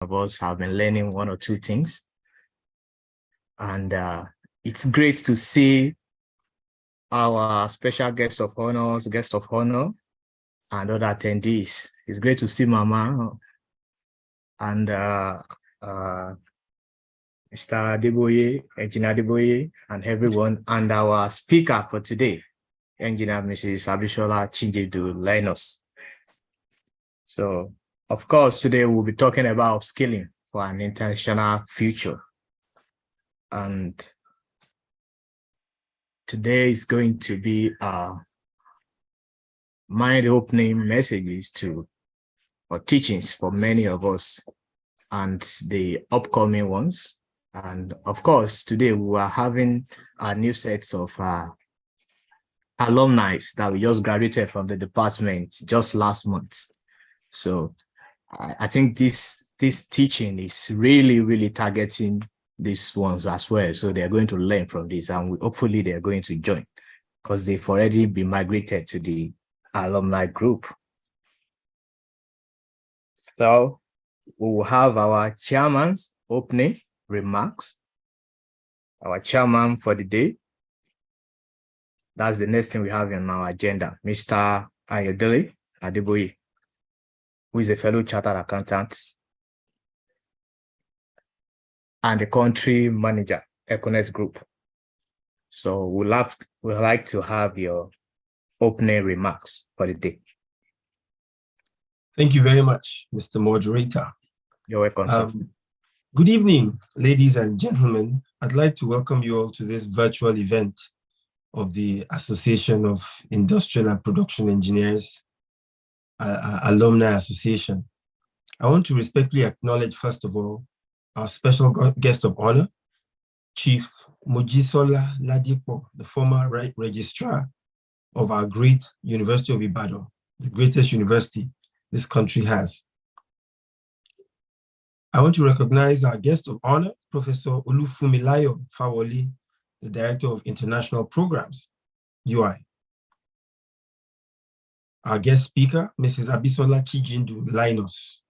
of us have been learning one or two things. And it's great to see our special guest of honor, and other attendees. It's great to see Mama and Mr. Adeboye, Engineer Adeboye, and everyone, and our speaker for today, Engineer Mrs. Abishola Chinjedu Linus. So, of course, today we'll be talking about upskilling for an international future. And today is going to be mind opening messages or teachings for many of us and the upcoming ones. And of course, today we are having a new sets of alumni that we just graduated from the department just last month. So I think this teaching is really targeting these ones as well. So they're going to learn from this, and hopefully they're going to join because they've already been migrated to the alumni group. So we will have our chairman's opening remarks. Our chairman for the day. That's the next thing we have on our agenda, Mr. Ayodele Adeboye, who is a fellow chartered accountant and the country manager, Econet Group. So we'd like to have your opening remarks for the day. Thank you very much, Mr. Moderator. You're welcome, sir. Good evening, ladies and gentlemen. I'd like to welcome you all to this virtual event of the Association of Industrial and Production Engineers, Alumni Association. I want to respectfully acknowledge, first of all, our special guest of honor, Chief Mojisola Ladipo, the former registrar of our great University of Ibadan, the greatest university this country has. I want to recognize our guest of honor, Professor Olufumilayo Fawoli, the Director of International Programs, UI. Our guest speaker, Mrs. Abisola Chijindu Linus,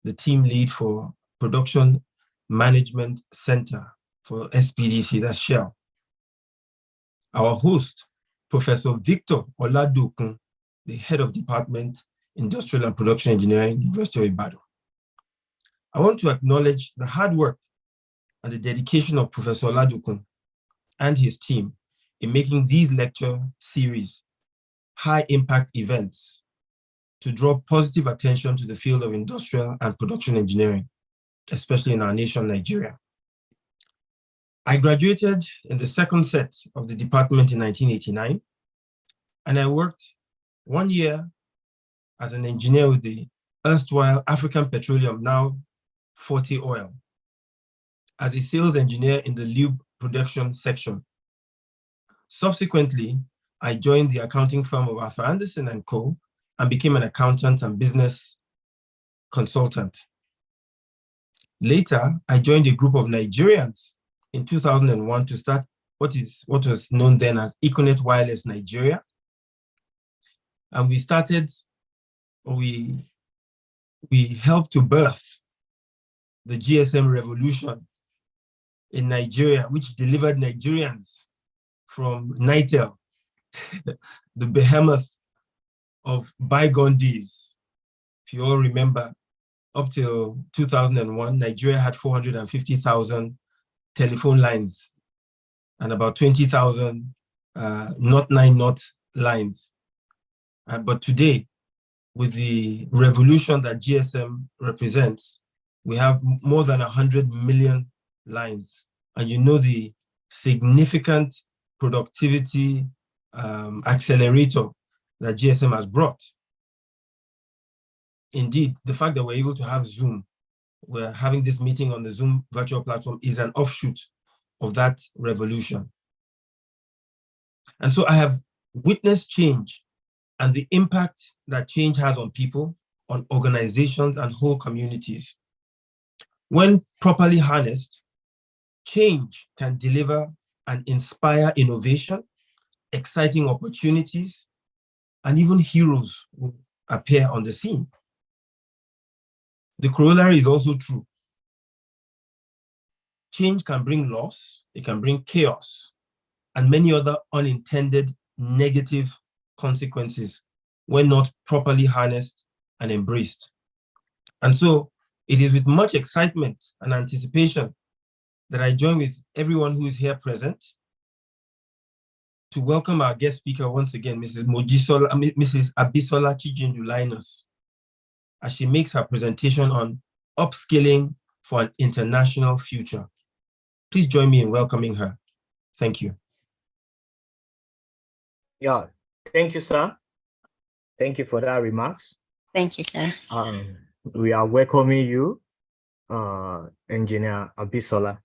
the team lead for Production Management Center for SPDC, that's Shell. Our host, Professor Victor Oladokun, the Head of Department, Industrial and Production Engineering, University of Ibadan. I want to acknowledge the hard work and the dedication of Professor Oladokun and his team in making these lecture series high-impact events to draw positive attention to the field of industrial and production engineering, especially in our nation, Nigeria. I graduated in the second set of the department in 1989, and I worked 1 year as an engineer with the erstwhile African Petroleum, now Forte Oil, as a sales engineer in the lube production section. Subsequently, I joined the accounting firm of Arthur Anderson & Co. and became an accountant and business consultant. Later, I joined a group of Nigerians in 2001 to start what was known then as Econet Wireless Nigeria. And we helped to birth the GSM revolution in Nigeria, which delivered Nigerians from Nitel, the behemoth of bygone days. If you all remember, up till 2001, Nigeria had 450,000 telephone lines and about 20,000 Not 9 Not lines. But today, with the revolution that GSM represents, we have more than 100 million lines. And you know the significant productivity accelerator that GSM has brought. Indeed, the fact that we're able to have Zoom, we're having this meeting on the Zoom virtual platform, is an offshoot of that revolution. And so I have witnessed change and the impact that change has on people, on organizations, and whole communities. When properly harnessed, change can deliver and inspire innovation, exciting opportunities, and even heroes will appear on the scene. The corollary is also true. Change can bring loss, it can bring chaos, and many other unintended negative consequences when not properly harnessed and embraced. And so it is with much excitement and anticipation that I join with everyone who is here present to welcome our guest speaker once again, Mrs. Abisola Chijindu-Linus, as she makes her presentation on upskilling for an international future. Please join me in welcoming her. Thank you. Yeah, thank you, sir. Thank you for that remarks. Thank you, sir. We are welcoming you, Engineer Abisola.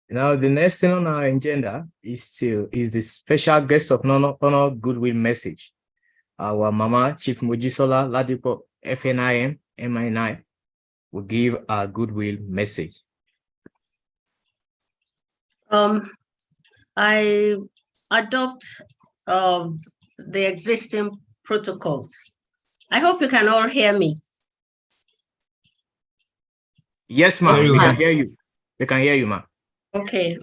Now, the next thing on our agenda is the special guest of honor goodwill message. Our Mama Chief Mojisola Ladipo FNIM MI9 will give a goodwill message. I adopt the existing protocols. I hope you can all hear me. Yes, ma'am. We can hear you. We can hear you, ma'am. Okay.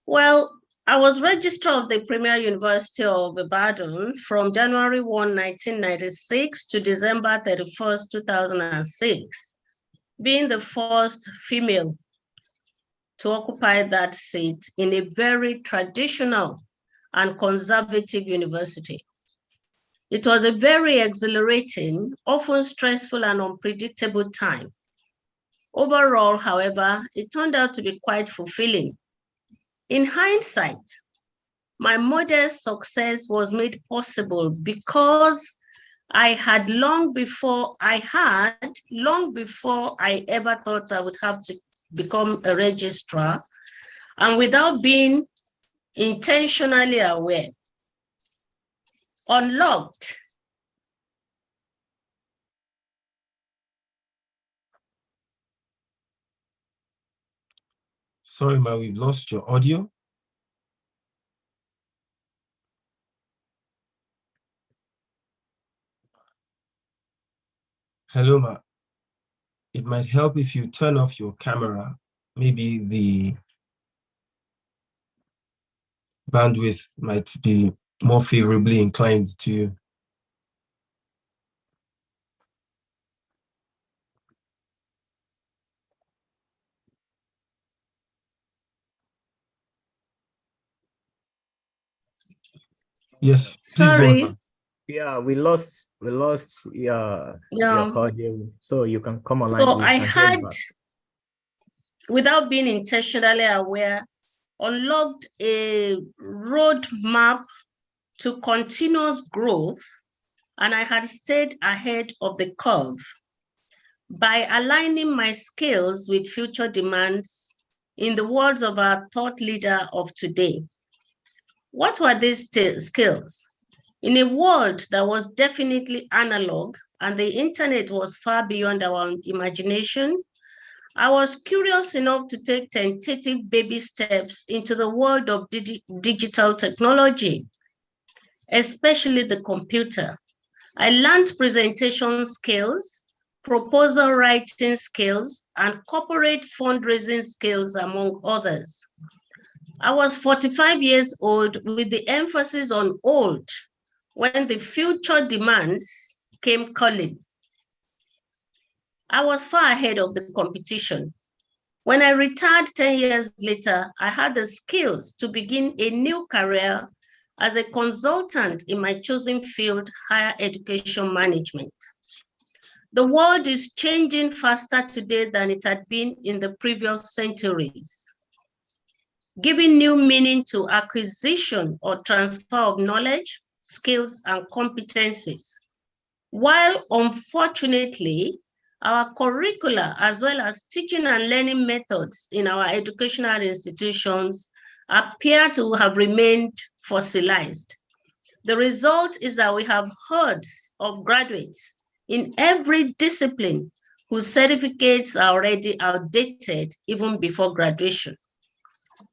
Well, I was registrar of the Premier University of Ibadan from January 1, 1996 to December 31st, 2006, being the first female to occupy that seat in a very traditional and conservative university. It was a very exhilarating, often stressful and unpredictable time. Overall, however, it turned out to be quite fulfilling. In hindsight, my modest success was made possible because I had long before I ever thought I would have to become a registrar, and without being intentionally aware, unlocked Sorry, ma, we've lost your audio. Hello, ma. It might help if you turn off your camera. Maybe the bandwidth might be more favorably inclined to you. Yes, please go sorry. on. Yeah, we lost your audio, so you can come online. So I had, without being intentionally aware, unlocked a roadmap to continuous growth, and I had stayed ahead of the curve by aligning my skills with future demands, in the words of our thought leader of today. What were these skills? In a world that was definitely analog and the internet was far beyond our imagination, I was curious enough to take tentative baby steps into the world of digital technology, especially the computer. I learned presentation skills, proposal writing skills, and corporate fundraising skills, among others. I was 45 years old with the emphasis on old when the future demands came calling. I was far ahead of the competition. When I retired 10 years later, I had the skills to begin a new career as a consultant in my chosen field, higher education management. The world is changing faster today than it had been in the previous centuries, giving new meaning to acquisition or transfer of knowledge, skills, and competencies. While unfortunately, our curricula, as well as teaching and learning methods in our educational institutions, appear to have remained fossilized. The result is that we have hordes of graduates in every discipline whose certificates are already outdated even before graduation.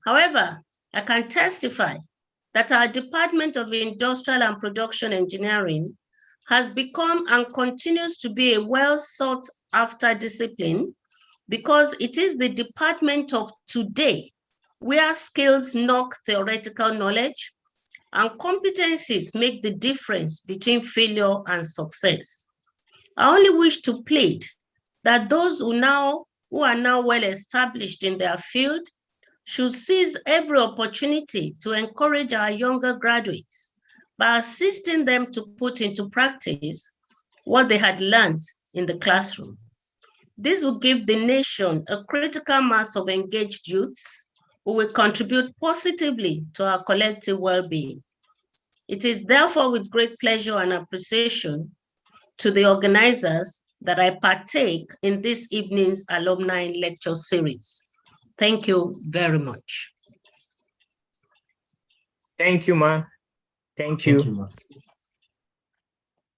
However, I can testify that our Department of Industrial and Production Engineering has become and continues to be a well sought after discipline because it is the department of today where skills knock theoretical knowledge and competencies make the difference between failure and success. I only wish to plead that those who are now well established in their field should seize every opportunity to encourage our younger graduates by assisting them to put into practice what they had learned in the classroom. This will give the nation a critical mass of engaged youths who will contribute positively to our collective well-being. It is therefore with great pleasure and appreciation to the organizers that I partake in this evening's alumni lecture series. Thank you very much. Thank you, man. Thank you. Thank you, ma.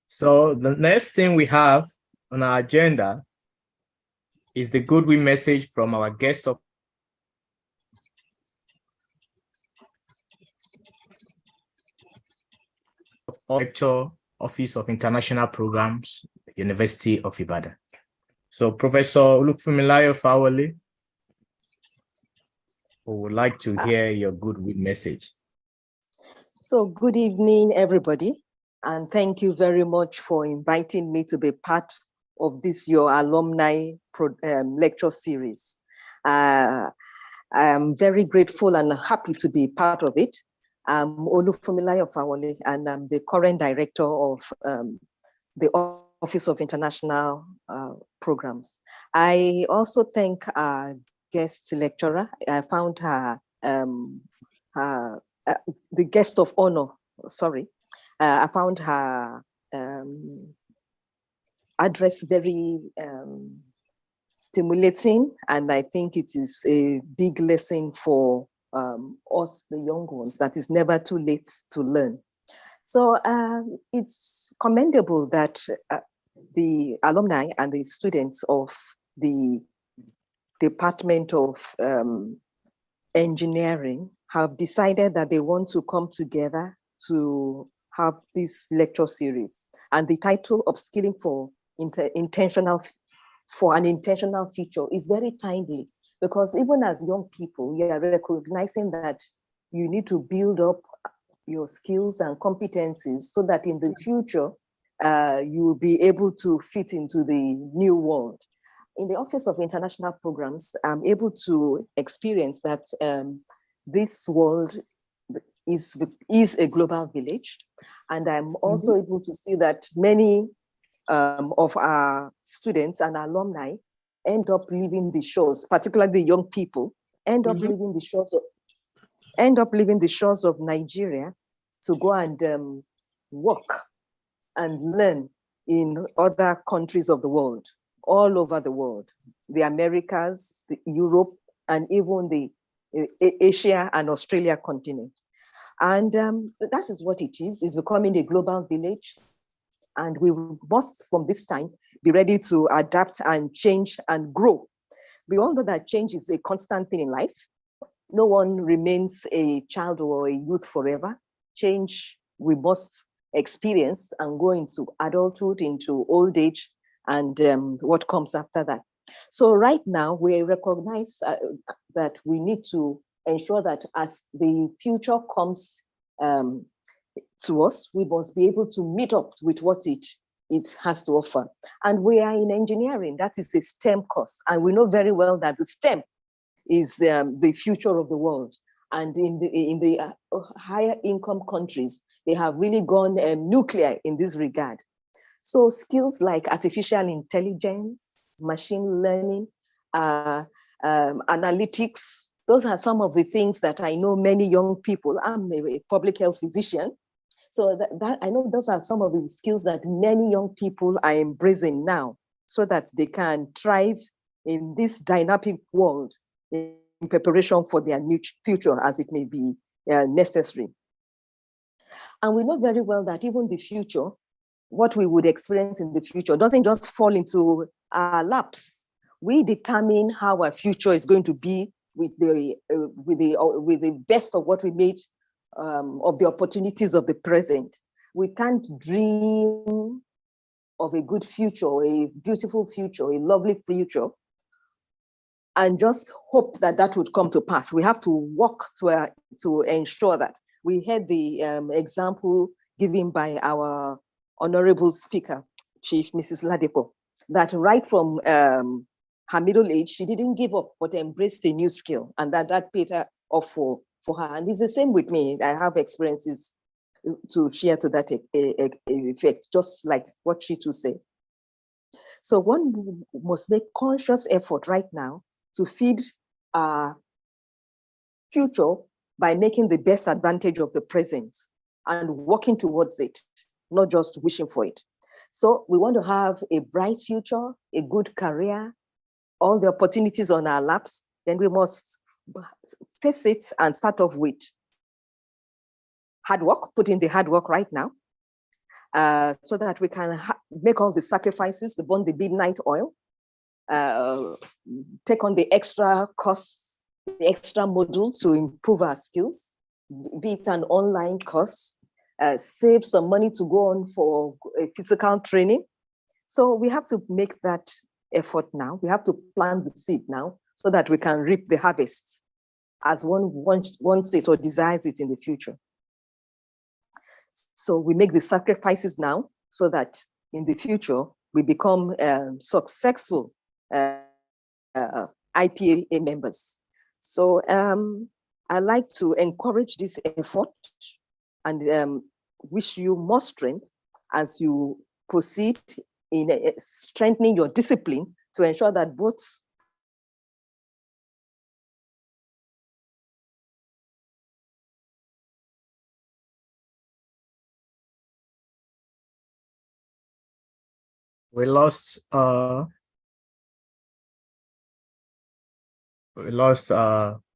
So the next thing we have on our agenda is the goodwill message from our guest of Lecture, Office of International Programs, University of Ibadan. So Professor Olufumilayo Fawole, we would like to hear your goodwill message. So good evening, everybody, and thank you very much for inviting me to be part of this your alumni lecture series. I am very grateful and happy to be part of it. I'm Olufumilayo Fawole, and I'm the current director of the Office of International Programs. I also thank our guest lecturer. I found her, the guest of honor, sorry. I found her address very stimulating, and I think it is a big lesson for us, the young ones, that is never too late to learn. So it's commendable that the alumni and the students of the Department of Engineering have decided that they want to come together to have this lecture series. And the title, Upskilling for an Intentional Future, is very timely, because even as young people, you are recognizing that you need to build up your skills and competencies so that in the future, you will be able to fit into the new world. In the Office of International Programs, I'm able to experience that this world is a global village. And I'm also able to see that many of our students and alumni end up leaving the shores, particularly the young people, end up leaving the shores of Nigeria to go and work and learn in other countries of the world, all over the world, the Americas, Europe, and even the Asia and Australia continent. And that is what it is. It's becoming a global village. And we must, from this time, be ready to adapt and change and grow. We all know that change is a constant thing in life. No one remains a child or a youth forever. Change we must experience and go into adulthood, into old age, and what comes after that. So right now, we recognize that we need to ensure that as the future comes to us, we must be able to meet up with what it has to offer. And we are in engineering, that is a STEM course. And we know very well that the STEM is the future of the world. And in the higher income countries, they have really gone nuclear in this regard. So skills like artificial intelligence, machine learning, analytics, those are some of the things that I know many young people. I'm a public health physician. So that I know those are some of the skills that many young people are embracing now so that they can thrive in this dynamic world in preparation for their new future as it may be necessary. And we know very well that even the future, what we would experience in the future doesn't just fall into our laps. We determine how our future is going to be with the best of what we made of the opportunities of the present. We can't dream of a good future, a beautiful future, a lovely future, and just hope that that would come to pass. We have to work to ensure that. We had the example given by our honorable speaker, Chief Mrs. Ladipo, that right from her middle age, she didn't give up, but embraced a new skill, and that paid her off for her. And it's the same with me. I have experiences to share to that effect, just like what Chitu said. So one must make conscious effort right now to feed our future by making the best advantage of the present and working towards it, not just wishing for it. So we want to have a bright future, a good career, all the opportunities on our laps. Then we must face it and start off with hard work, put in the hard work right now, so that we can make all the sacrifices, burn the midnight oil, take on the extra costs, the extra module to improve our skills, be it an online course, save some money to go on for a physical training. So we have to make that effort now. We have to plant the seed now so that we can reap the harvest as one wants it or desires it in the future. So we make the sacrifices now so that in the future we become successful IPA members. So I like to encourage this effort and wish you more strength as you proceed in strengthening your discipline to ensure that both We lost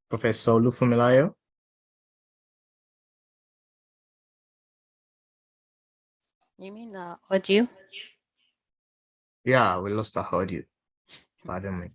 Professor Olufunmilayo. You mean audio? Yeah, we lost our audio. Pardon me.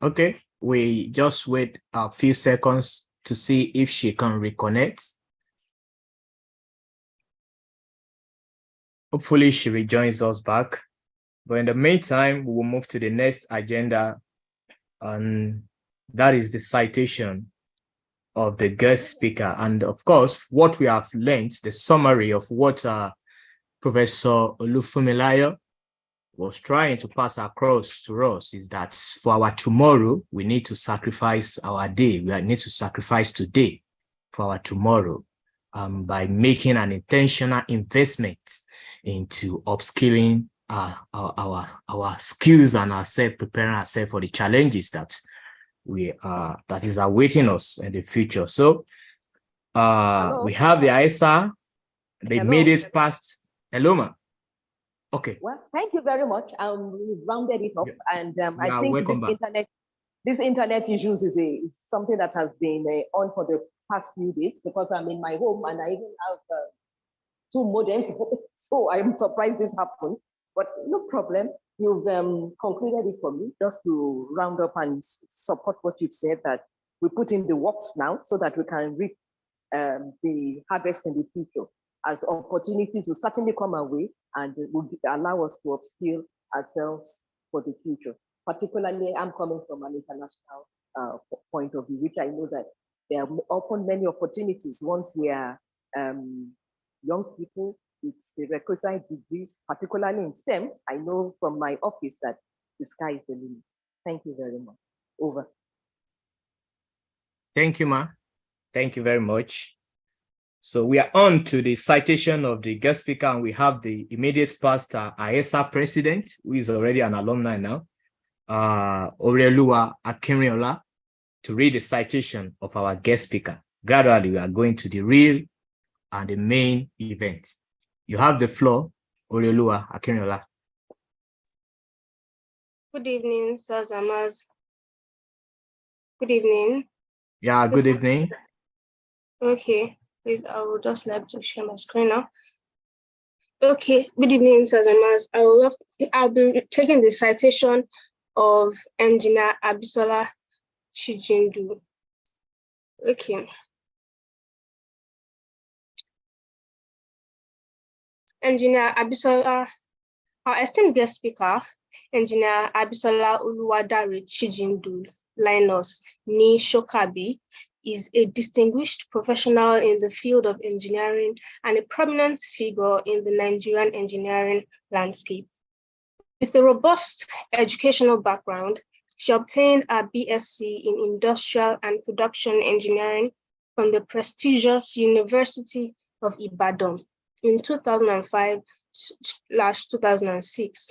Okay. We just wait a few seconds to see if she can reconnect. Hopefully she rejoins us back. But in the meantime, we will move to the next agenda, and that is the citation of the guest speaker. And of course, what we have learned, the summary of what Professor Olufunmilayo was trying to pass across to us is that for our tomorrow, we need to sacrifice our day. We need to sacrifice today for our tomorrow by making an intentional investment into upskilling our skills and ourselves, preparing ourselves for the challenges that that is awaiting us in the future. So we have the ISA, the immediate past. Hello, ma. Okay. Well, thank you very much. We've rounded it up, and I think this internet issues is something that has been on for the past few days because I'm in my home and I even have 2 modems, so I'm surprised this happened. But no problem. You've concluded it for me. Just to round up and support what you've said, that we put in the works now so that we can reap the harvest in the future, as opportunities will certainly come our way and will allow us to upskill ourselves for the future. Particularly, I'm coming from an international point of view, which I know that there are often many opportunities once we are young people with the requisite degrees, particularly in STEM. I know from my office that the sky is the limit. Thank you very much. Over. Thank you, ma. Thank you very much. So we are on to the citation of the guest speaker, and we have the immediate past ISA president, who is already an alumni now, Oreoluwa Akinriola, to read the citation of our guest speaker. Gradually, we are going to the real and the main event. You have the floor, Oreoluwa Akinriola. Good evening, Sir Zamaz. Good evening. Yeah, good evening. Okay, please, I would just like to share my screen now. Okay, good evening, Mr. Zamas. I'll be taking the citation of Engineer Abisola Chijindu. Okay. Engineer Abisola, our esteemed guest speaker, Engineer Abisola Uluwadare Chijindu Linus Ni Shokabi, is a distinguished professional in the field of engineering and a prominent figure in the Nigerian engineering landscape. With a robust educational background, she obtained a BSc in Industrial and Production Engineering from the prestigious University of Ibadan in 2005/2006.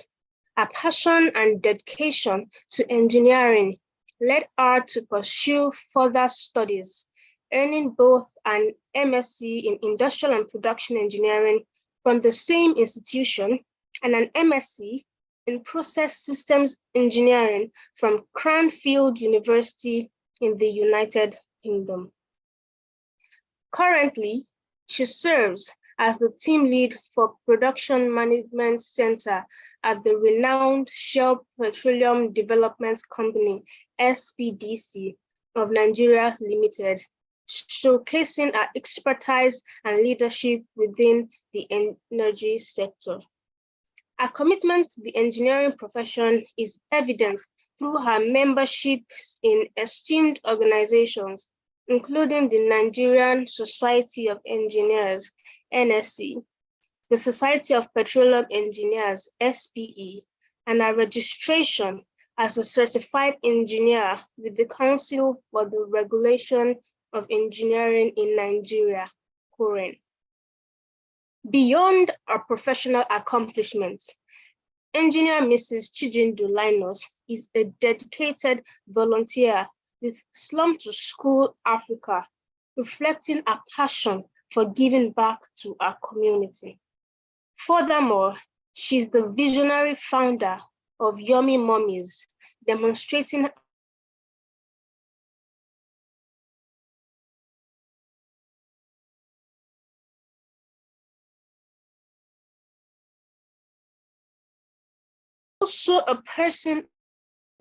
Her passion and dedication to engineering led her to pursue further studies, earning both an MSc in Industrial and Production Engineering from the same institution and an MSc in Process Systems Engineering from Cranfield University in the United Kingdom. Currently, she serves as the team lead for Production Management Center at the renowned Shell Petroleum Development Company, SPDC, of Nigeria Limited, showcasing her expertise and leadership within the energy sector. Her commitment to the engineering profession is evident through her membership in esteemed organizations, including the Nigerian Society of Engineers, NSC, the Society of Petroleum Engineers, SPE, and her registration as a certified engineer with the Council for the Regulation of Engineering in Nigeria, COREN. Beyond our professional accomplishments, Engineer Mrs. Chijindu Linus is a dedicated volunteer with Slum to School Africa, reflecting a passion for giving back to our community. Furthermore, she is the visionary founder of Yummy Mummies, demonstrating also a person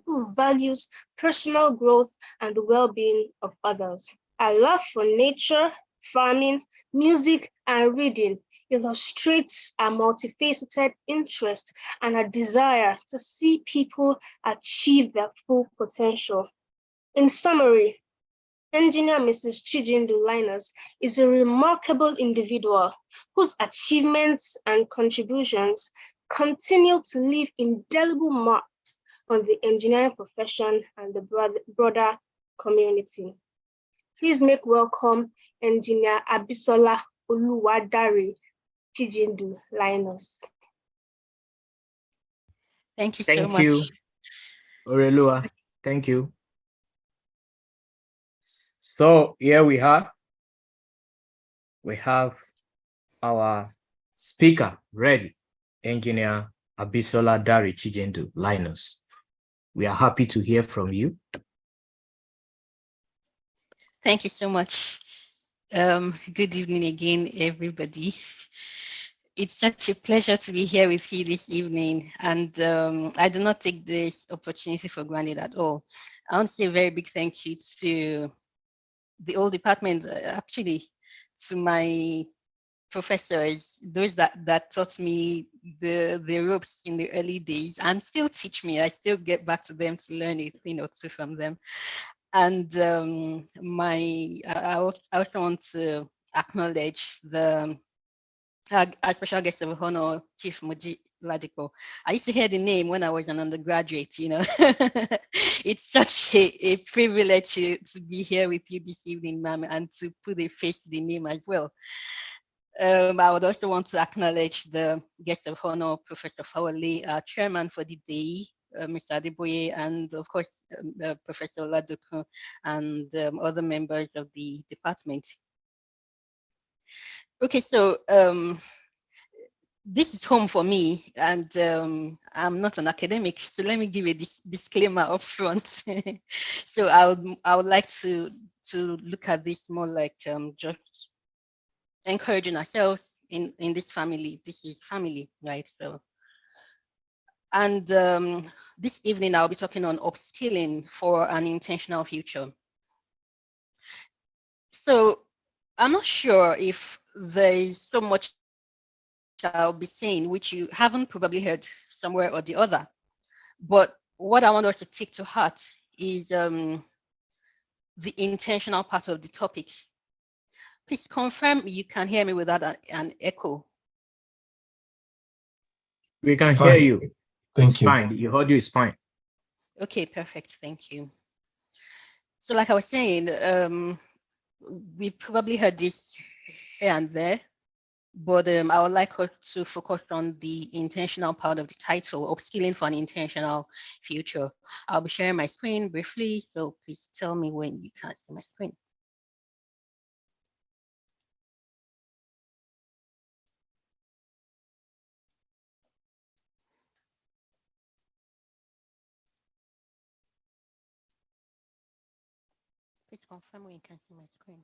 who values personal growth and the well-being of others. Our love for nature, farming, music, and reading illustrates a multifaceted interest and a desire to see people achieve their full potential. In summary, Engineer Mrs. Chijindu Linus is a remarkable individual whose achievements and contributions continue to leave indelible marks on the engineering profession and the broader community. Please make welcome Engineer Abisola Uluwadare Chijindu Linus. Thank you so Thank much. you, Orelua. Thank you. So here we are. We have our speaker ready, Engineer Abisola Dari Chijindu Linus. We are happy to hear from you. Thank you so much. Good evening again, everybody. It's such a pleasure to be here with you this evening, and I do not take this opportunity for granted at all. I want to say a very big thank you to the whole department, actually, to my professors, those that taught me the ropes in the early days and still teach me. I still get back to them to learn a thing or two from them. And I also want to acknowledge the our special guest of honor, Chief Moji Ladipo. I used to hear the name when I was an undergraduate, you know. It's such a privilege to be here with you this evening, ma'am, and to put a face to the name as well. I would also want to acknowledge the guest of honor, Professor Fawale, our chairman for the day, Mr. Adeboye, and of course, Professor Laduku, and other members of the department. Okay, so this is home for me, and I'm not an academic, so let me give a disclaimer up front. So I would like to look at this more like just encouraging ourselves, in this family. This is family, right? So, and this evening I'll be talking on upskilling for an intentional future. So I'm not sure if there's so much I'll be saying which you haven't probably heard somewhere or the other. But what I want us to take to heart is the intentional part of the topic. Please confirm you can hear me without an echo. We can Fine. hear you. Thank It's you. fine. Your audio is fine. Okay, perfect. Thank you. So like I was saying, we probably heard this here and there, but I would like us to focus on the intentional part of the title, Upskilling for an Intentional Future. I'll be sharing my screen briefly, so please tell me when you can't see my screen. Please confirm when you can see my screen.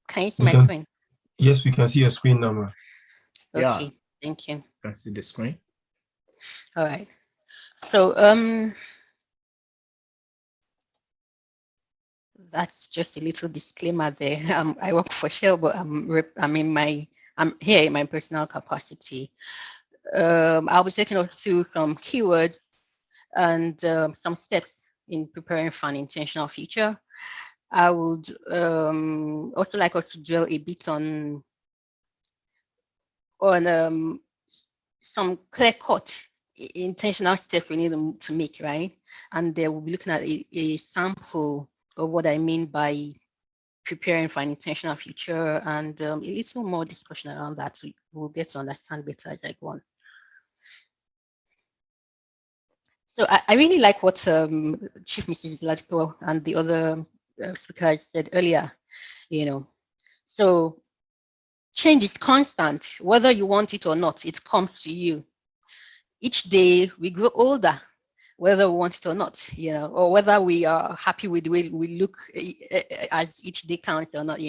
Can you see my screen? Yes, we can see your screen number. Okay, Yeah. thank you. You can see the screen. All right. So that's just a little disclaimer there. I work for Shell, but I'm here in my personal capacity. I'll be taking us through some keywords and some steps in preparing for an intentional future. I would also like us to dwell a bit on some clear-cut intentional steps we need to make, right? And we'll be looking at a sample of what I mean by preparing for an intentional future and a little more discussion around that, so we'll get to understand better as I go on. So I really like what Chief Mrs. Ladipo and the other speakers said earlier, So change is constant, whether you want it or not, it comes to you. Each day we grow older, whether we want it or not, or whether we are happy with the way we look as each day counts or not,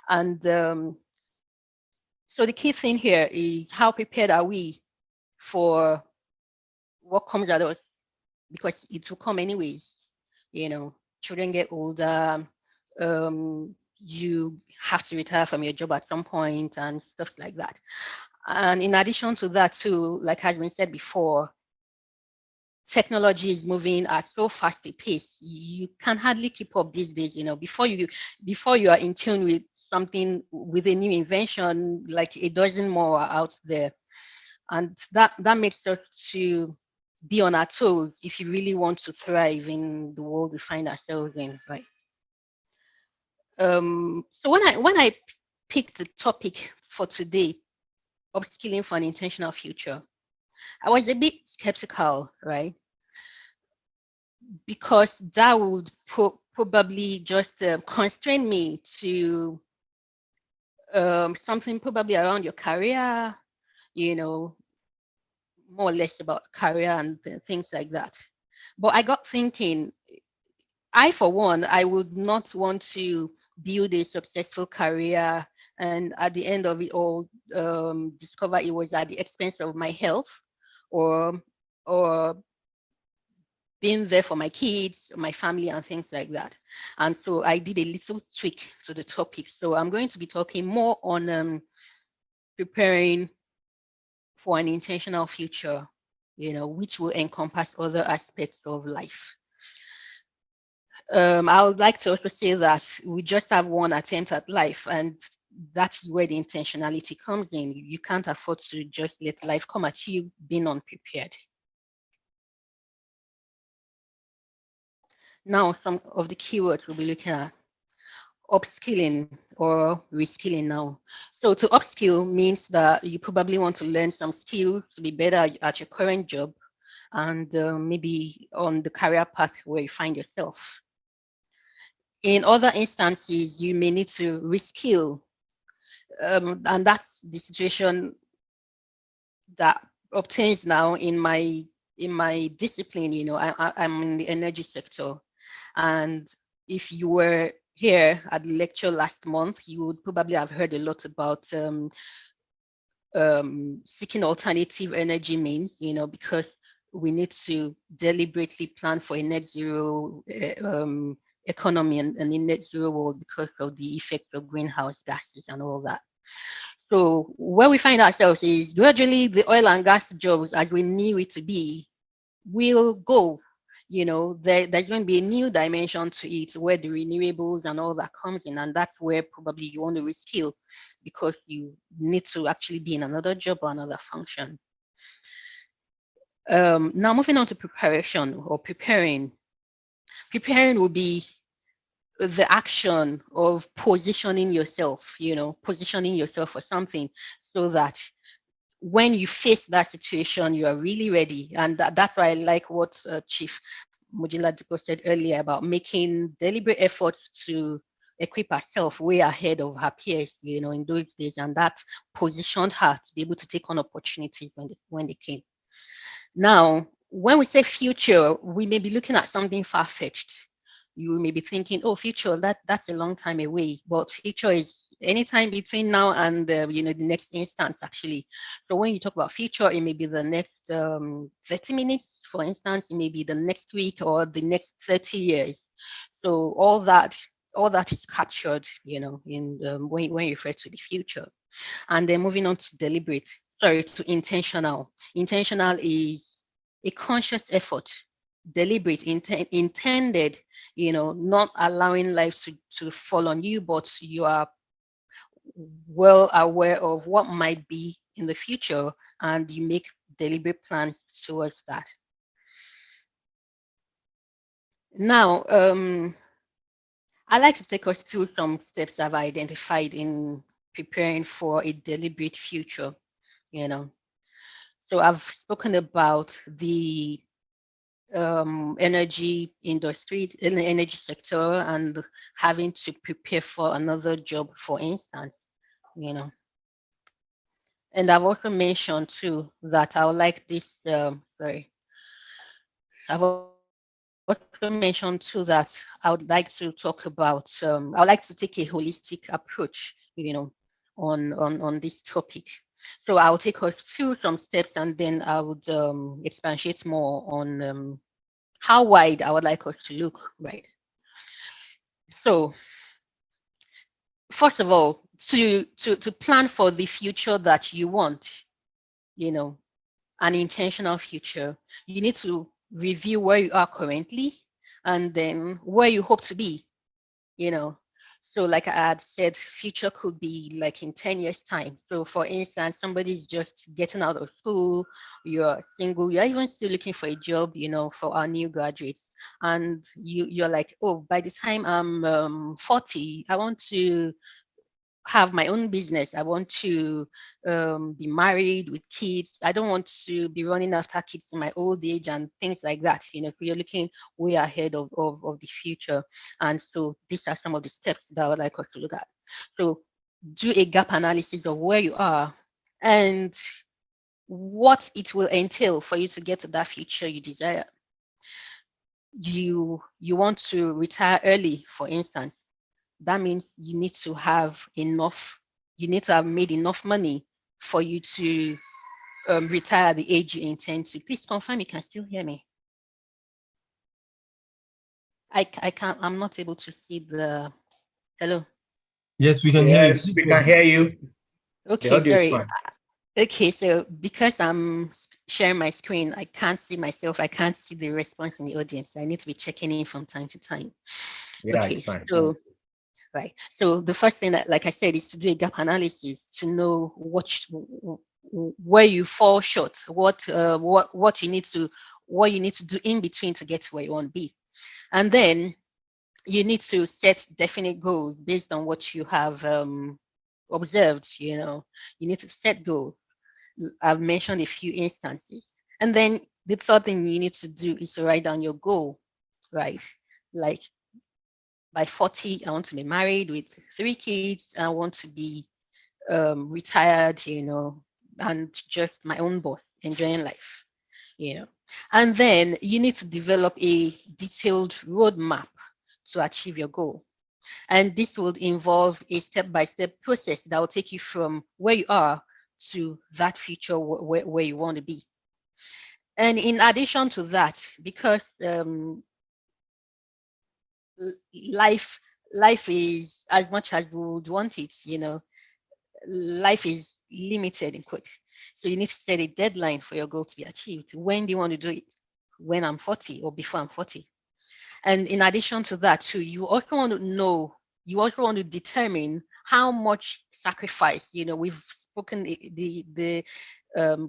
And so the key thing here is how prepared are we for what comes at us, because it will come anyways. Children get older, you have to retire from your job at some point and stuff like that. And in addition to that too, like has been said before, technology is moving at so fast a pace, you can hardly keep up these days. Before you are in tune with something, with a new invention, like a dozen more are out there, and that makes us to be on our toes if you really want to thrive in the world we find ourselves in, right? So when I picked the topic for today, upskilling for an intentional future, I was a bit skeptical, right? Because that would probably just constrain me to something probably around your career, more or less about career and things like that. But I got thinking, for one, I would not want to build a successful career and at the end of it all discover it was at the expense of my health or being there for my kids, my family, and things like that. And so I did a little tweak to the topic. So I'm going to be talking more on preparing for an intentional future, which will encompass other aspects of life. I would like to also say that we just have one attempt at life, and that's where the intentionality comes in. You can't afford to just let life come at you being unprepared. Now, some of the keywords we'll be looking at: upskilling or reskilling now. So to upskill means that you probably want to learn some skills to be better at your current job and maybe on the career path where you find yourself. In other instances, you may need to reskill, and that's the situation that obtains now in my discipline. I'm in the energy sector, and if you were here at the lecture last month, you would probably have heard a lot about seeking alternative energy means, because we need to deliberately plan for a net zero economy and a net zero world because of the effects of greenhouse gases and all that. So where we find ourselves is gradually the oil and gas jobs as we knew it to be will go. There's going to be a new dimension to it where the renewables and all that comes in, and that's where probably you want to reskill because you need to actually be in another job or another function. Now moving on to preparation or preparing. Preparing will be the action of positioning yourself, positioning yourself for something so that when you face that situation, you are really ready. And that's why I like what Chief Mujiladipo said earlier about making deliberate efforts to equip herself way ahead of her peers, in those days. And that positioned her to be able to take on opportunities when they came. Now, when we say future, we may be looking at something far-fetched. You may be thinking, oh, future, that's a long time away. But future is anytime between now and the next instance, actually. So when you talk about future, it may be the next 30 minutes, for instance, it may be the next week or the next 30 years. So all that is captured, in when you refer to the future. And then moving on to to intentional. Intentional is a conscious effort, deliberate, intended, not allowing life to fall on you, but you are well aware of what might be in the future and you make deliberate plans towards that. Now, I like to take us through some steps I've identified in preparing for a deliberate future, So I've spoken about the energy industry, in the energy sector, and having to prepare for another job, for instance, And I've also mentioned too that I would like this, I've also mentioned too that I would like to talk about, I would like to take a holistic approach, on this topic. So I'll take us through some steps and then I would expatiate more on how wide I would like us to look, right? So first of all, to plan for the future that you want, an intentional future, you need to review where you are currently and then where you hope to be, So like I had said, future could be like in 10 years time. So for instance, somebody's just getting out of school, you're single, you're even still looking for a job, for our new graduates. And you're like, oh, by the time I'm 40, I want to have my own business. I want to be married with kids. I don't want to be running after kids in my old age and things like that. So you're looking way ahead of the future. And so these are some of the steps that I would like us to look at. So do a gap analysis of where you are and what it will entail for you to get to that future you desire. You want to retire early, for instance. That means you need to have made enough money for you to retire at the age you intend to. Please confirm you can still hear me. I'm not able to see the, hello? Yes, we can hear you. Yes, we can hear you. Okay, sorry. Okay, so because I'm sharing my screen, I can't see myself. I can't see the response in the audience. I need to be checking in from time to time. Yeah, Okay, it's fine. so right. So the first thing that, like I said, is to do a gap analysis to know where you fall short, what you need to do in between to get to where you want to be, and then you need to set definite goals based on what you have observed. You need to set goals. I've mentioned a few instances, and then the third thing you need to do is to write down your goal, right? Like, by 40, I want to be married with 3 kids. I want to be retired, and just my own boss, enjoying life, And then you need to develop a detailed roadmap to achieve your goal. And this will involve a step-by-step process that will take you from where you are to that future where you want to be. And in addition to that, because life is, as much as we would want it, life is limited in quote. So you need to set a deadline for your goal to be achieved. When do you want to do it? When I'm 40 or before I'm 40? And in addition to that too, you also want to determine how much sacrifice, we've spoken, the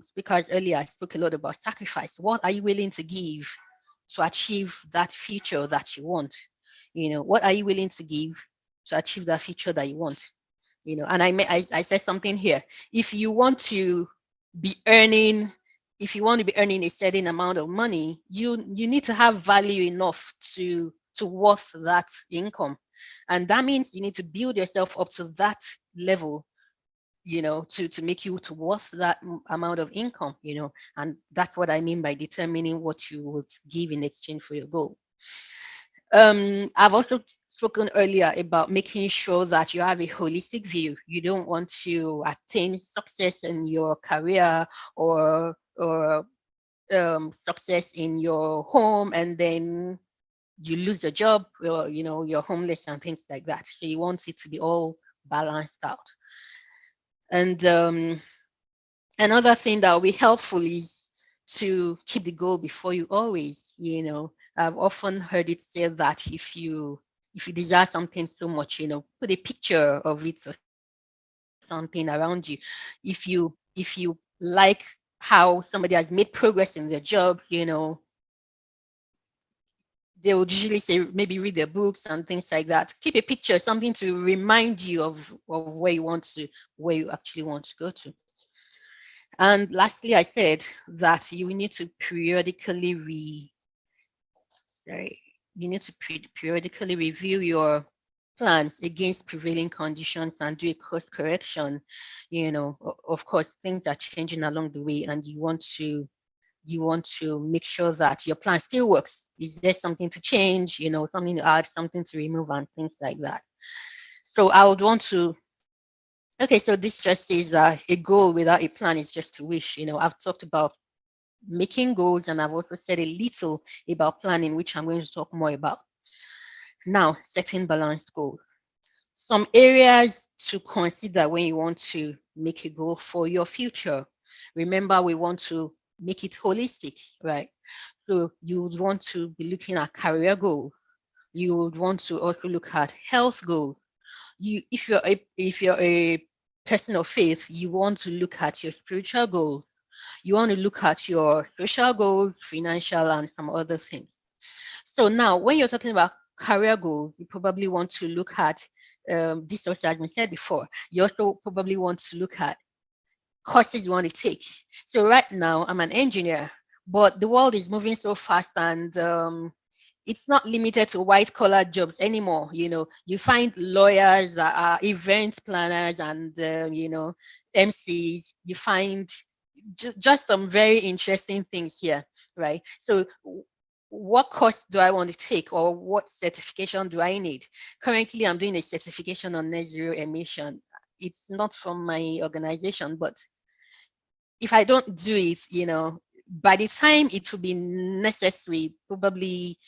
speakers earlier spoke a lot about sacrifice. What are you willing to give to achieve that future that you want? What are you willing to give to achieve that future that you want? And I said something here. If you want to be earning a certain amount of money, you need to have value enough to worth that income. And that means you need to build yourself up to that level, to make you to worth that amount of income, and that's what I mean by determining what you would give in exchange for your goal. I've also spoken earlier about making sure that you have a holistic view. You don't want to attain success in your career or success in your home and then you lose your job, or you're homeless and things like that. So you want it to be all balanced out. And another thing that will be helpful is to keep the goal before you always. I've often heard it said that if you desire something so much, put a picture of it or something around you. If you like how somebody has made progress in their job, they would usually say maybe read their books and things like that. Keep a picture, something to remind you of where you actually want to go to. And lastly, I said that you need to periodically review your plans against prevailing conditions and do a course correction. Of course, things are changing along the way, and you want to make sure that your plan still works. Is there something to change, something to add, something to remove, and things like that? So I would want to, okay, so this just says a goal without a plan is just a wish. I've talked about making goals, and I've also said a little about planning, which I'm going to talk more about. Now, setting balanced goals. Some areas to consider when you want to make a goal for your future. Remember, we want to make it holistic, right? So you would want to be looking at career goals. You would want to also look at health goals. If you're a person of faith, you want to look at your spiritual goals. You want to look at your social goals, financial, and some other things. So now, when you're talking about career goals, you probably want to look at this also has been said before. You also probably want to look at courses you want to take. So right now, I'm an engineer, but the world is moving so fast, and it's not limited to white collar jobs anymore. You find lawyers, event planners, and MCs. You find just some very interesting things here, right? So what course do I want to take, or what certification do I need? Currently, I'm doing a certification on net zero emission. It's not from my organization, but if I don't do it, by the time it will be necessary, probably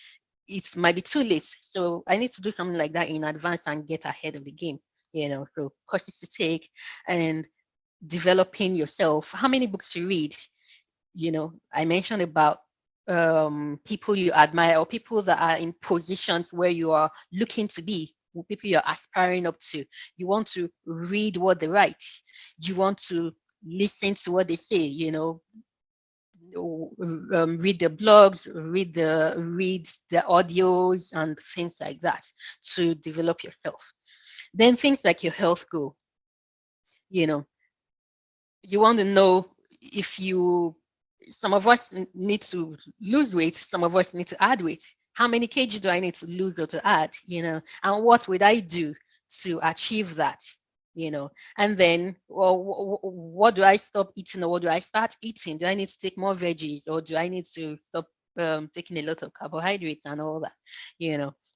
it might be too late. So I need to do something like that in advance and get ahead of the game. So courses to take and developing yourself. How many books to read? I mentioned about people you admire or people that are in positions where you are looking to be, people you're aspiring up to. You want to read what they write. You want to listen to what they say, read the blogs, read the audios and things like that to develop yourself. Then things like your health goal. You want to know if some of us need to lose weight, some of us need to add weight. How many kg do I need to lose or to add, and what would I do to achieve that, and then, well, what do I stop eating or what do I start eating? Do I need to take more veggies or do I need to stop taking a lot of carbohydrates and all that,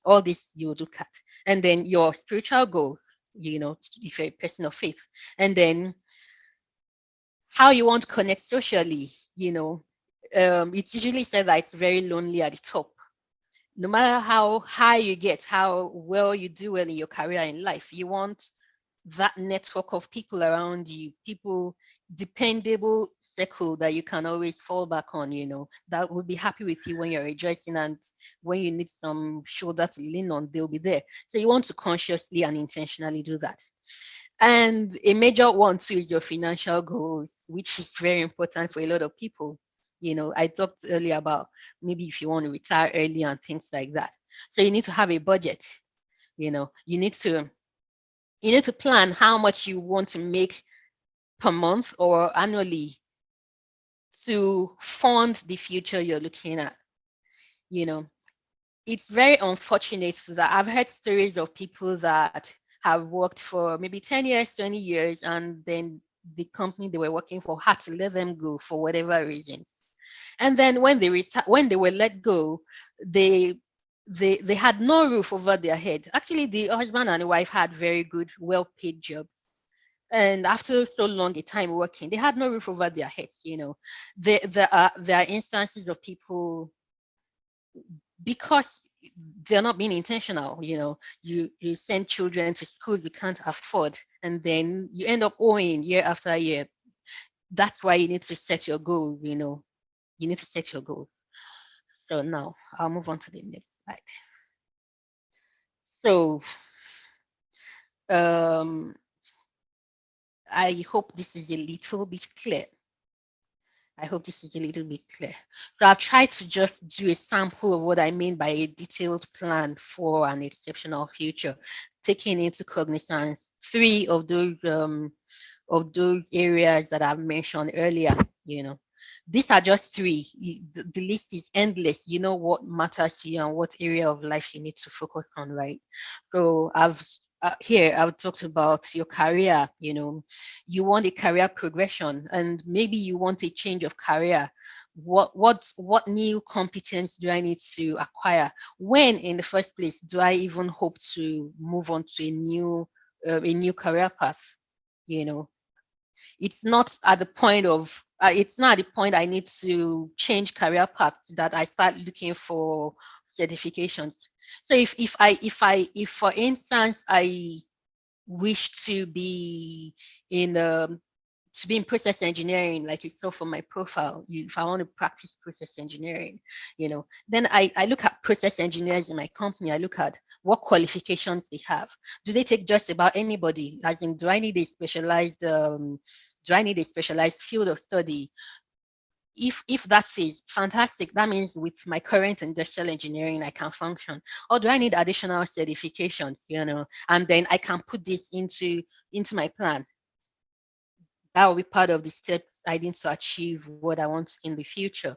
All this you would look at. And then your spiritual goals, if you're a person of faith. And then how you want to connect socially, it's usually said that it's very lonely at the top. No matter how high you get, how well you do well in your career in life, you want that network of people around you, people, dependable circle that you can always fall back on, that will be happy with you when you're rejoicing, and when you need some shoulder to lean on, they'll be there. So you want to consciously and intentionally do that. And a major one too is your financial goals, which is very important for a lot of people. I talked earlier about maybe if you want to retire early and things like that. So you need to have a budget. You need to plan how much you want to make per month or annually to fund the future you're looking at. It's very unfortunate that I've heard stories of people that have worked for maybe 10 years, 20 years, and then the company they were working for had to let them go for whatever reasons. And then when they were let go, they had no roof over their head. Actually, the husband and the wife had very good, well-paid jobs. And after so long a time working, they had no roof over their heads. There are instances of people, because they're not being intentional, you send children to school you can't afford, and then you end up owing year after year. That's why you need to set your goals. You need to set your goals. So now I'll move on to the next slide. So I hope this is a little bit clear. So I've tried to just do a sample of what I mean by a detailed plan for an exceptional future, taking into cognizance 3 of those areas that I've mentioned earlier. These are just 3. The list is endless. You know what matters to you and what area of life you need to focus on, right? So I've talked about your career. You want a career progression, and maybe you want a change of career. What new competence do I need to acquire? When in the first place do I even hope to move on to a new career path? It's not at the point I need to change career paths that I start looking for certifications. So if for instance I wish to be in process engineering, like you saw from my profile, if I want to practice process engineering, then I look at process engineers in my company. I look at what qualifications they have. Do they take just about anybody? As in, do I need a specialized field of study? If that is fantastic, that means with my current industrial engineering I can function. Or do I need additional certifications? And then I can put this into my plan. That will be part of the steps I need to achieve what I want in the future.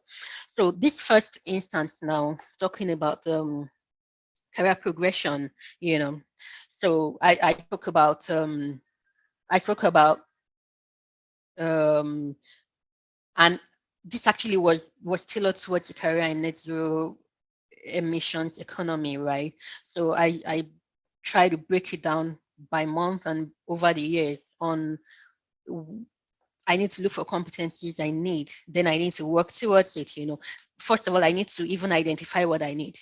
So this first instance now, talking about career progression, so I spoke about and this actually was tailored towards the career in net zero emissions economy, right? So I try to break it down by month and over the years on I need to look for competencies I need. Then I need to work towards it. First of all, I need to even identify what I need.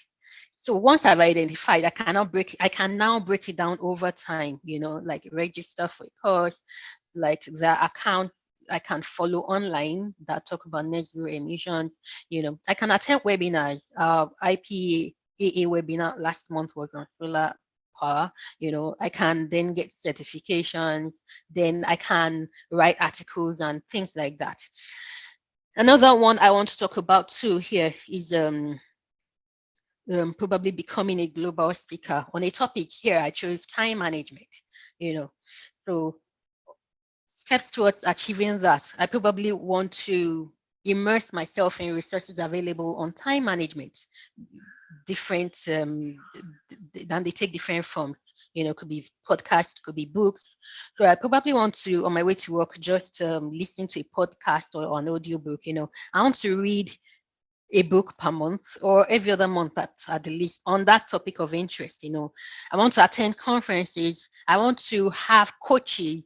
So once I've identified, I can now break it down over time, like register for a course, like the accounts I can follow online that talk about net zero emissions. I can attend webinars. IPAA webinar last month was on solar power. I can then get certifications, then I can write articles and things like that. Another one I want to talk about too here is probably becoming a global speaker. On a topic here, I chose time management. So steps towards achieving that, I probably want to immerse myself in resources available on time management. Different, and they take different forms. Could be podcasts, could be books. So I probably want to, on my way to work, just listen to a podcast or an audio book. I want to read a book per month or every other month at the least on that topic of interest. I want to attend conferences. I want to have coaches,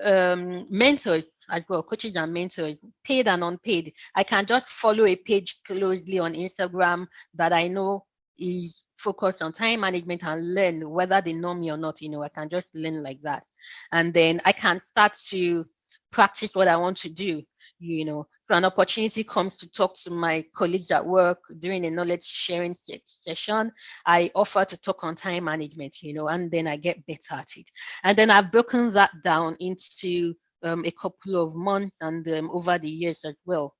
mentors as well, coaches and mentors, paid and unpaid. I can just follow a page closely on Instagram that I know is focused on time management and learn whether they know me or not. I can just learn like that. And then I can start to practice what I want to do. So an opportunity comes to talk to my colleagues at work during a knowledge sharing session. I offer to talk on time management, and then I get better at it. And then I've broken that down into a couple of months and over the years as well,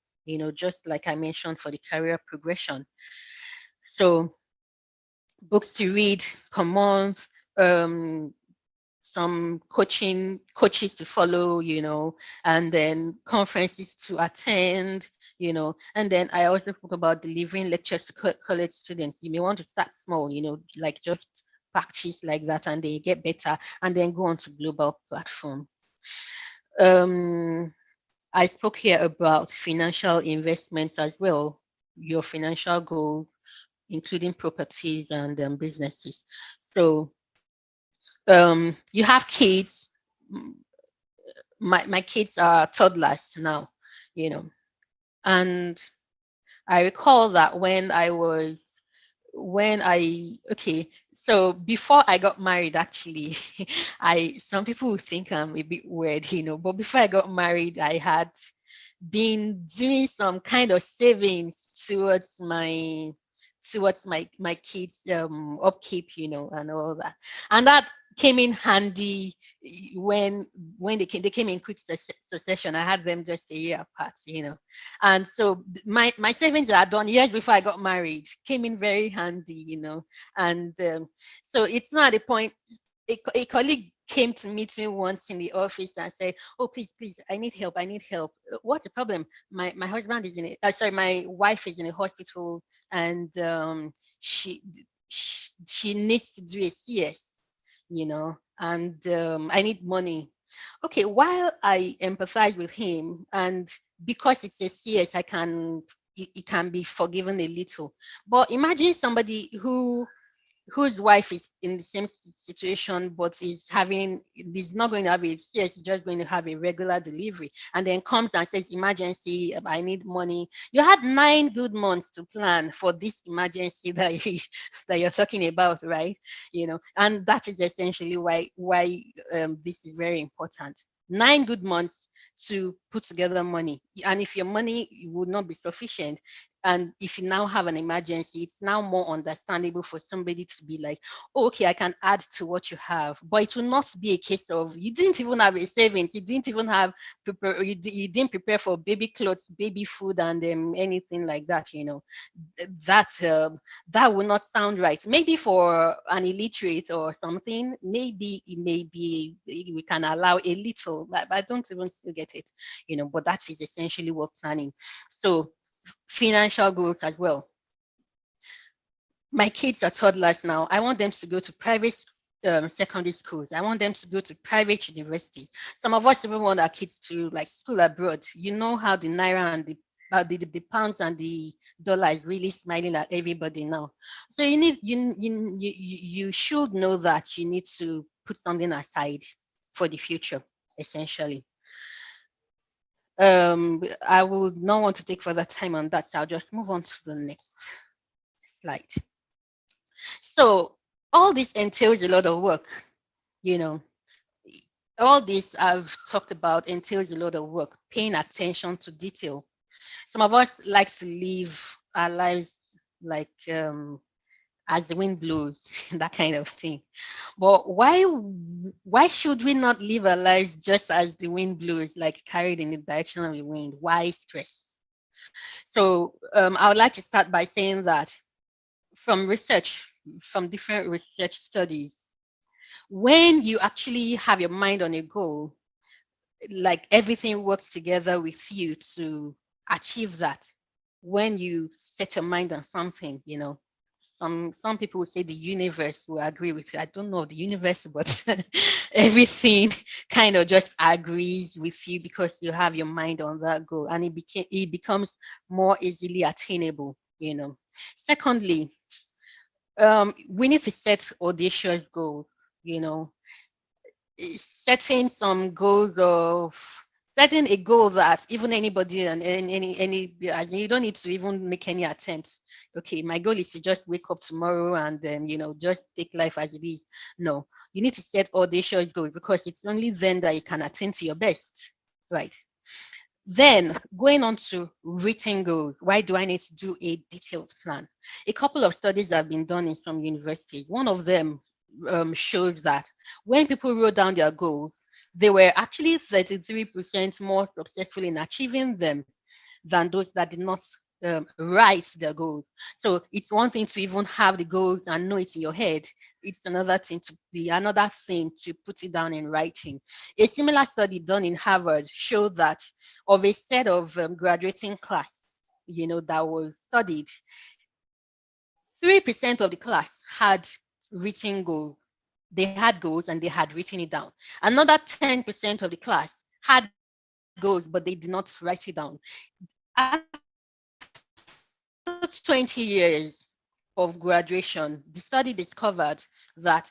just like I mentioned for the career progression. So books to read per month, some coaches to follow, and then conferences to attend, and then I also spoke about delivering lectures to college students. You may want to start small, like just practice like that, and then you get better, and then go on to global platforms. I spoke here about financial investments as well, your financial goals, including properties and businesses. So you have kids. My kids are toddlers now, and I recall that so before I got married, actually, some people would think I'm a bit weird, but before I got married, I had been doing some kind of savings towards my kids upkeep, and all that. And that came in handy when they came in quick succession. I had them just a year apart, and so my savings that I done years before I got married came in very handy, and so it's not a point. A colleague came to meet me once in the office and said, "Oh, please, I need help. What's the problem? My husband is my wife is in a hospital, and she needs to do a CS, and I need money." Okay, while I empathize with him, and because it's a CS, it can be forgiven a little. But imagine somebody whose wife is in the same situation, but is not going to have a CS, is just going to have a regular delivery, and then comes and says, "Emergency, I need money." You had 9 good months to plan for this emergency that you're talking about, right? And that is essentially why this is very important. 9 good months to put together money, and if your money would not be sufficient, and if you now have an emergency, it's now more understandable for somebody to be like, "Oh, okay, I can add to what you have." But it will not be a case of you didn't even have a savings, you didn't even have you didn't prepare for baby clothes, baby food, and anything like that. That will not sound right. Maybe for an illiterate or something, maybe we can allow a little, but I don't even still get it. But that is essentially what planning. So financial growth as well. My kids are toddlers now. I want them to go to private secondary schools. I want them to go to private universities. Some of us even want our kids to school abroad. You know how the naira and the pounds and the dollar is really smiling at everybody now. So you should know that you need to put something aside for the future, essentially. I would not want to take further time on that, so I'll just move on to the next slide. So all this entails a lot of work, all this I've talked about entails a lot of work, paying attention to detail. Some of us like to live our lives like as the wind blows, that kind of thing. But why should we not live our lives just as the wind blows, like carried in the direction of the wind? Why stress? So I would like to start by saying that from different research studies, when you actually have your mind on a goal, like everything works together with you to achieve that. When you set your mind on something, some people would say the universe will agree with you. I don't know the universe, but everything kind of just agrees with you because you have your mind on that goal, and it becomes more easily attainable. Secondly, we need to set audacious goals. You know, setting some goals of setting a goal that even anybody and any as in you don't need to even make any attempts. Okay, my goal is to just wake up tomorrow and just take life as it is. No, you need to set audacious goals because it's only then that you can attain to your best, right? Then going on to written goals, why do I need to do a detailed plan? A couple of studies have been done in some universities. One of them shows that when people wrote down their goals, they were actually 33% more successful in achieving them than those that did not write their goals. So it's one thing to even have the goals and know it in your head. It's another thing to put it down in writing. A similar study done in Harvard showed that of a set of graduating class, that was studied, 3% of the class had written goals. They had goals and they had written it down. Another 10% of the class had goals, but they did not write it down. After 20 years of graduation, the study discovered that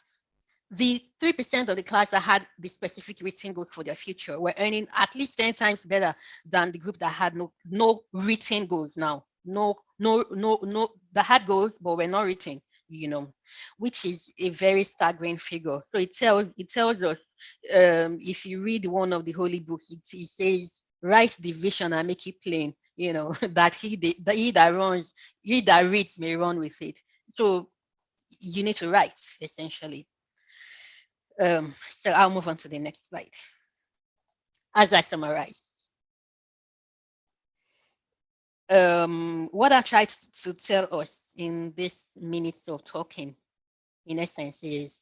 the 3% of the class that had the specific written goals for their future were earning at least 10 times better than the group that had no written goals now. That had goals but were not written, which is a very staggering figure. So it tells us, if you read one of the holy books, it says, write the vision and make it plain, that he that reads may run with it. So you need to write, essentially. So I'll move on to the next slide. As I summarize, what I tried to tell us in this minutes of talking, in essence, is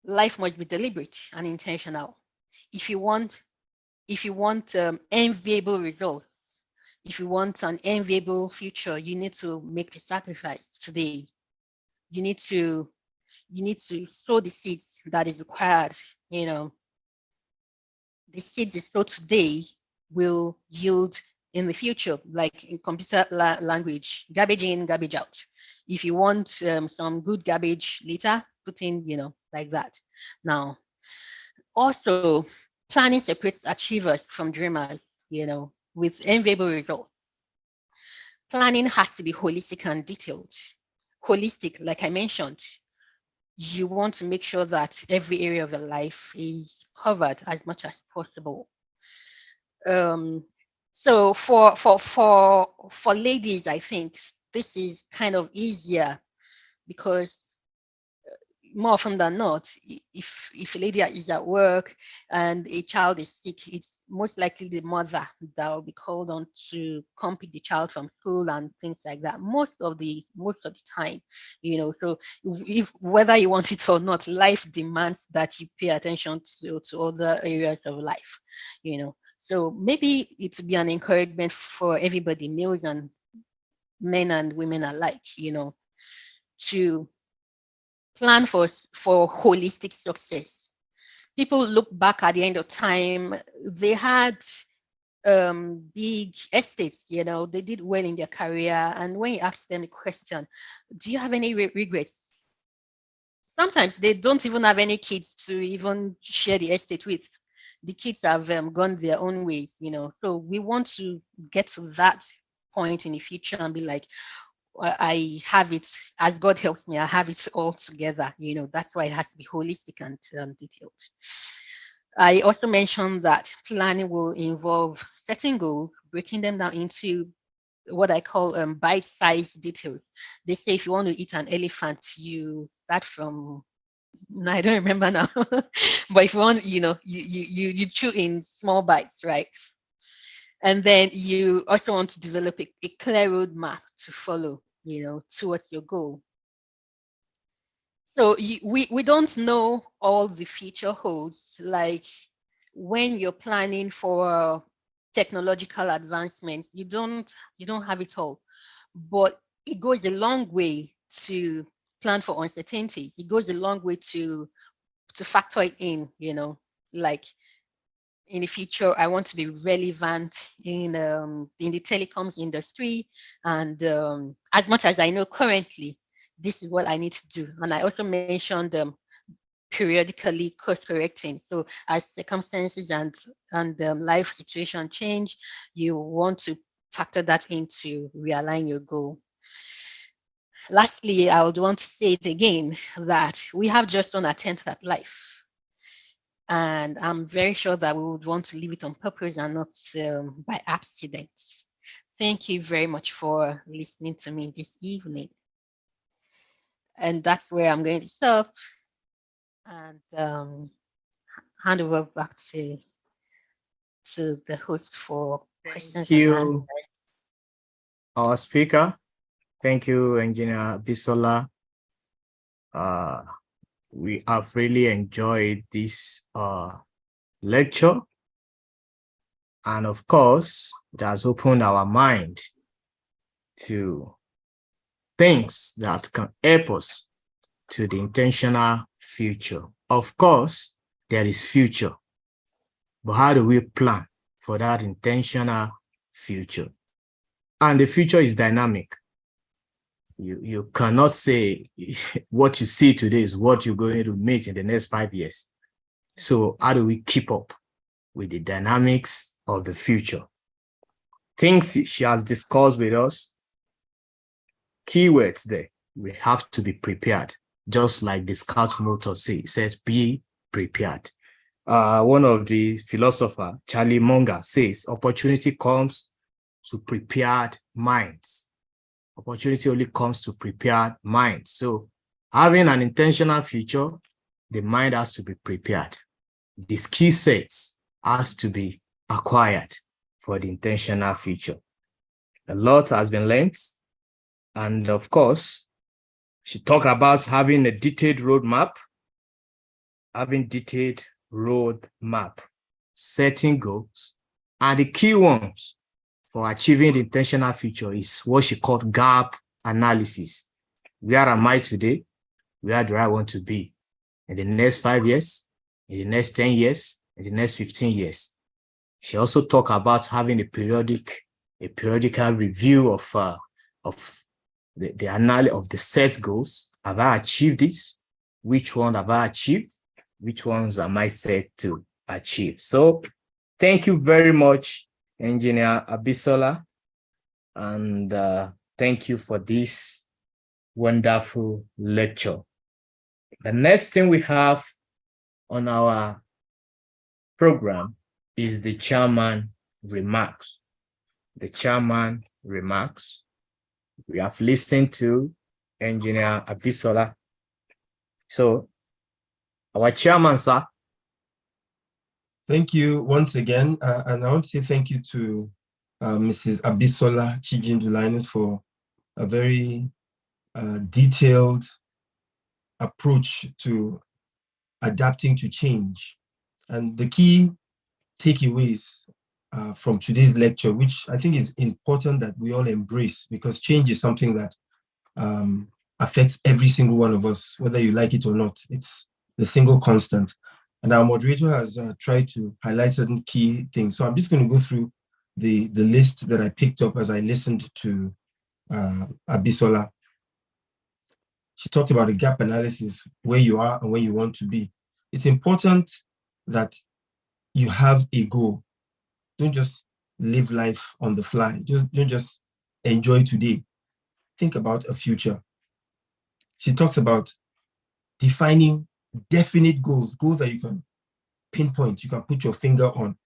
life must be deliberate and intentional. If you want enviable results, if you want an enviable future, you need to make the sacrifice today. You need to sow the seeds that is required. The seeds you sow today will yield in the future, like in computer language, garbage in, garbage out. If you want some good garbage later, put in, like that. Now, also, planning separates achievers from dreamers, with enviable results. Planning has to be holistic and detailed. Holistic, like I mentioned, you want to make sure that every area of your life is covered as much as possible. So for ladies, I think this is kind of easier because more often than not, if a lady is at work and a child is sick, it's most likely the mother that will be called on to come pick the child from school and things like that. Most of the time, So if whether you want it or not, life demands that you pay attention to other areas of life, So maybe it would be an encouragement for everybody, males and men and women alike, to plan for holistic success. People look back at the end of time, they had big estates, they did well in their career. And when you ask them the question, do you have any regrets? Sometimes they don't even have any kids to even share the estate with. The kids have gone their own ways, So we want to get to that point in the future and be like, I have it, as God helps me, I have it all together. That's why it has to be holistic and detailed. I also mentioned that planning will involve setting goals, breaking them down into what I call bite-sized details. They say if you want to eat an elephant, you start from, I don't remember now, but if you want, you chew in small bites, right? And then you also want to develop a clear roadmap to follow, towards your goal. So we don't know all the future holds. Like when you're planning for technological advancements, you don't have it all. But it goes a long way to plan for uncertainty. It goes a long way to factor it in, like in the future, I want to be relevant in the telecoms industry. And as much as I know currently, this is what I need to do. And I also mentioned periodically course correcting. So as circumstances and life situation change, you want to factor that in to realign your goal. Lastly, I would want to say it again that we have just one attempt at life. And I'm very sure that we would want to leave it on purpose and not by accident. Thank you very much for listening to me this evening. And that's where I'm going to stop and hand over back to the host for questions and answers. Our speaker. Thank you, Engineer Bisola. We have really enjoyed this lecture. And of course, it has opened our mind to things that can help us to the intentional future. Of course, there is future, but how do we plan for that intentional future? And the future is dynamic. You cannot say what you see today is what you're going to meet in the next 5 years. So how do we keep up with the dynamics of the future? Things she has discussed with us, keywords there, we have to be prepared. Just like the Scout motto says, be prepared. One of the philosophers, Charlie Munger, says, opportunity comes to prepared minds. Opportunity only comes to prepared minds. So having an intentional future, the mind has to be prepared. The skill sets has to be acquired for the intentional future. A lot has been learned. And of course, she talked about having a detailed roadmap, setting goals. And the key ones for achieving the intentional future is what she called gap analysis. Where am I today? Where do I want to be in the next 5 years, in the next 10 years, in the next 15 years? She also talked about having a periodical review of the analysis of the set goals. Have I achieved it? Which one have I achieved? Which ones am I set to achieve? So thank you very much, Engineer Abisola, and thank you for this wonderful lecture. The next thing we have on our program is the chairman remarks. The chairman remarks. We have listened to Engineer Abisola. So, our chairman, sir. Thank you once again. And I want to say thank you to Mrs. Abisola Chijindu for a very detailed approach to adapting to change. And the key takeaways from today's lecture, which I think is important that we all embrace, because change is something that affects every single one of us, whether you like it or not. It's the single constant. And our moderator has tried to highlight certain key things. So I'm just going to go through the list that I picked up as I listened to Abisola. She talked about the gap analysis, where you are and where you want to be. It's important that you have a goal. Don't just live life on the fly. Don't just enjoy today. Think about a future. She talks about defining definite goals that you can pinpoint, you can put your finger on,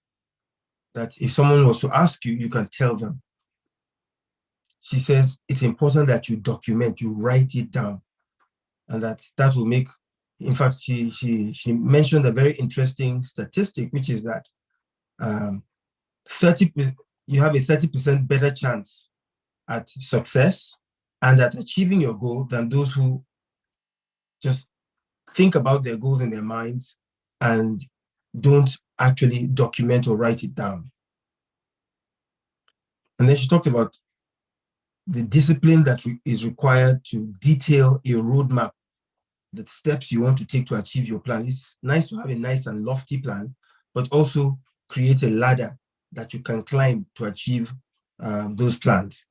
that if someone was to ask you, you can tell them. She says it's important that you document, you write it down, and that will make, in fact, she mentioned a very interesting statistic, which is that you have a 30% better chance at success and at achieving your goal than those who just think about their goals in their minds and don't actually document or write it down. And then she talked about the discipline that is required to detail a roadmap, the steps you want to take to achieve your plan. It's nice to have a nice and lofty plan, but also create a ladder that you can climb to achieve those plans.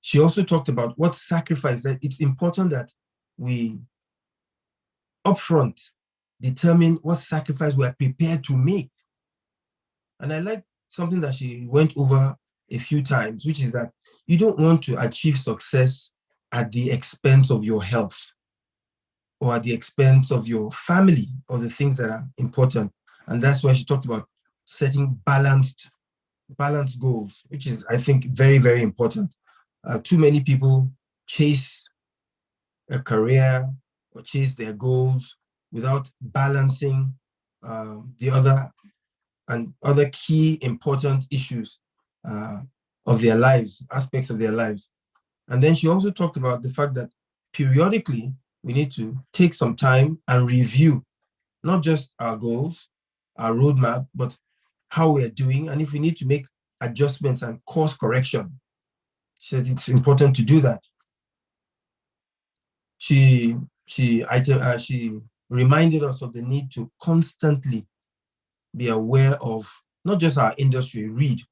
She also talked about what sacrifice, that it's important that we upfront determine what sacrifice we are prepared to make. And I like something that she went over a few times, which is that you don't want to achieve success at the expense of your health or at the expense of your family or the things that are important. And that's why she talked about setting balanced goals, which is, I think, very, very important. Too many people chase a career or chase their goals without balancing the other key important issues of their lives, aspects of their lives. And then she also talked about the fact that periodically we need to take some time and review not just our goals, our roadmap, but how we're doing, and if we need to make adjustments and course correction. She said it's important to do that. She reminded us of the need to constantly be aware of not just our industry, read.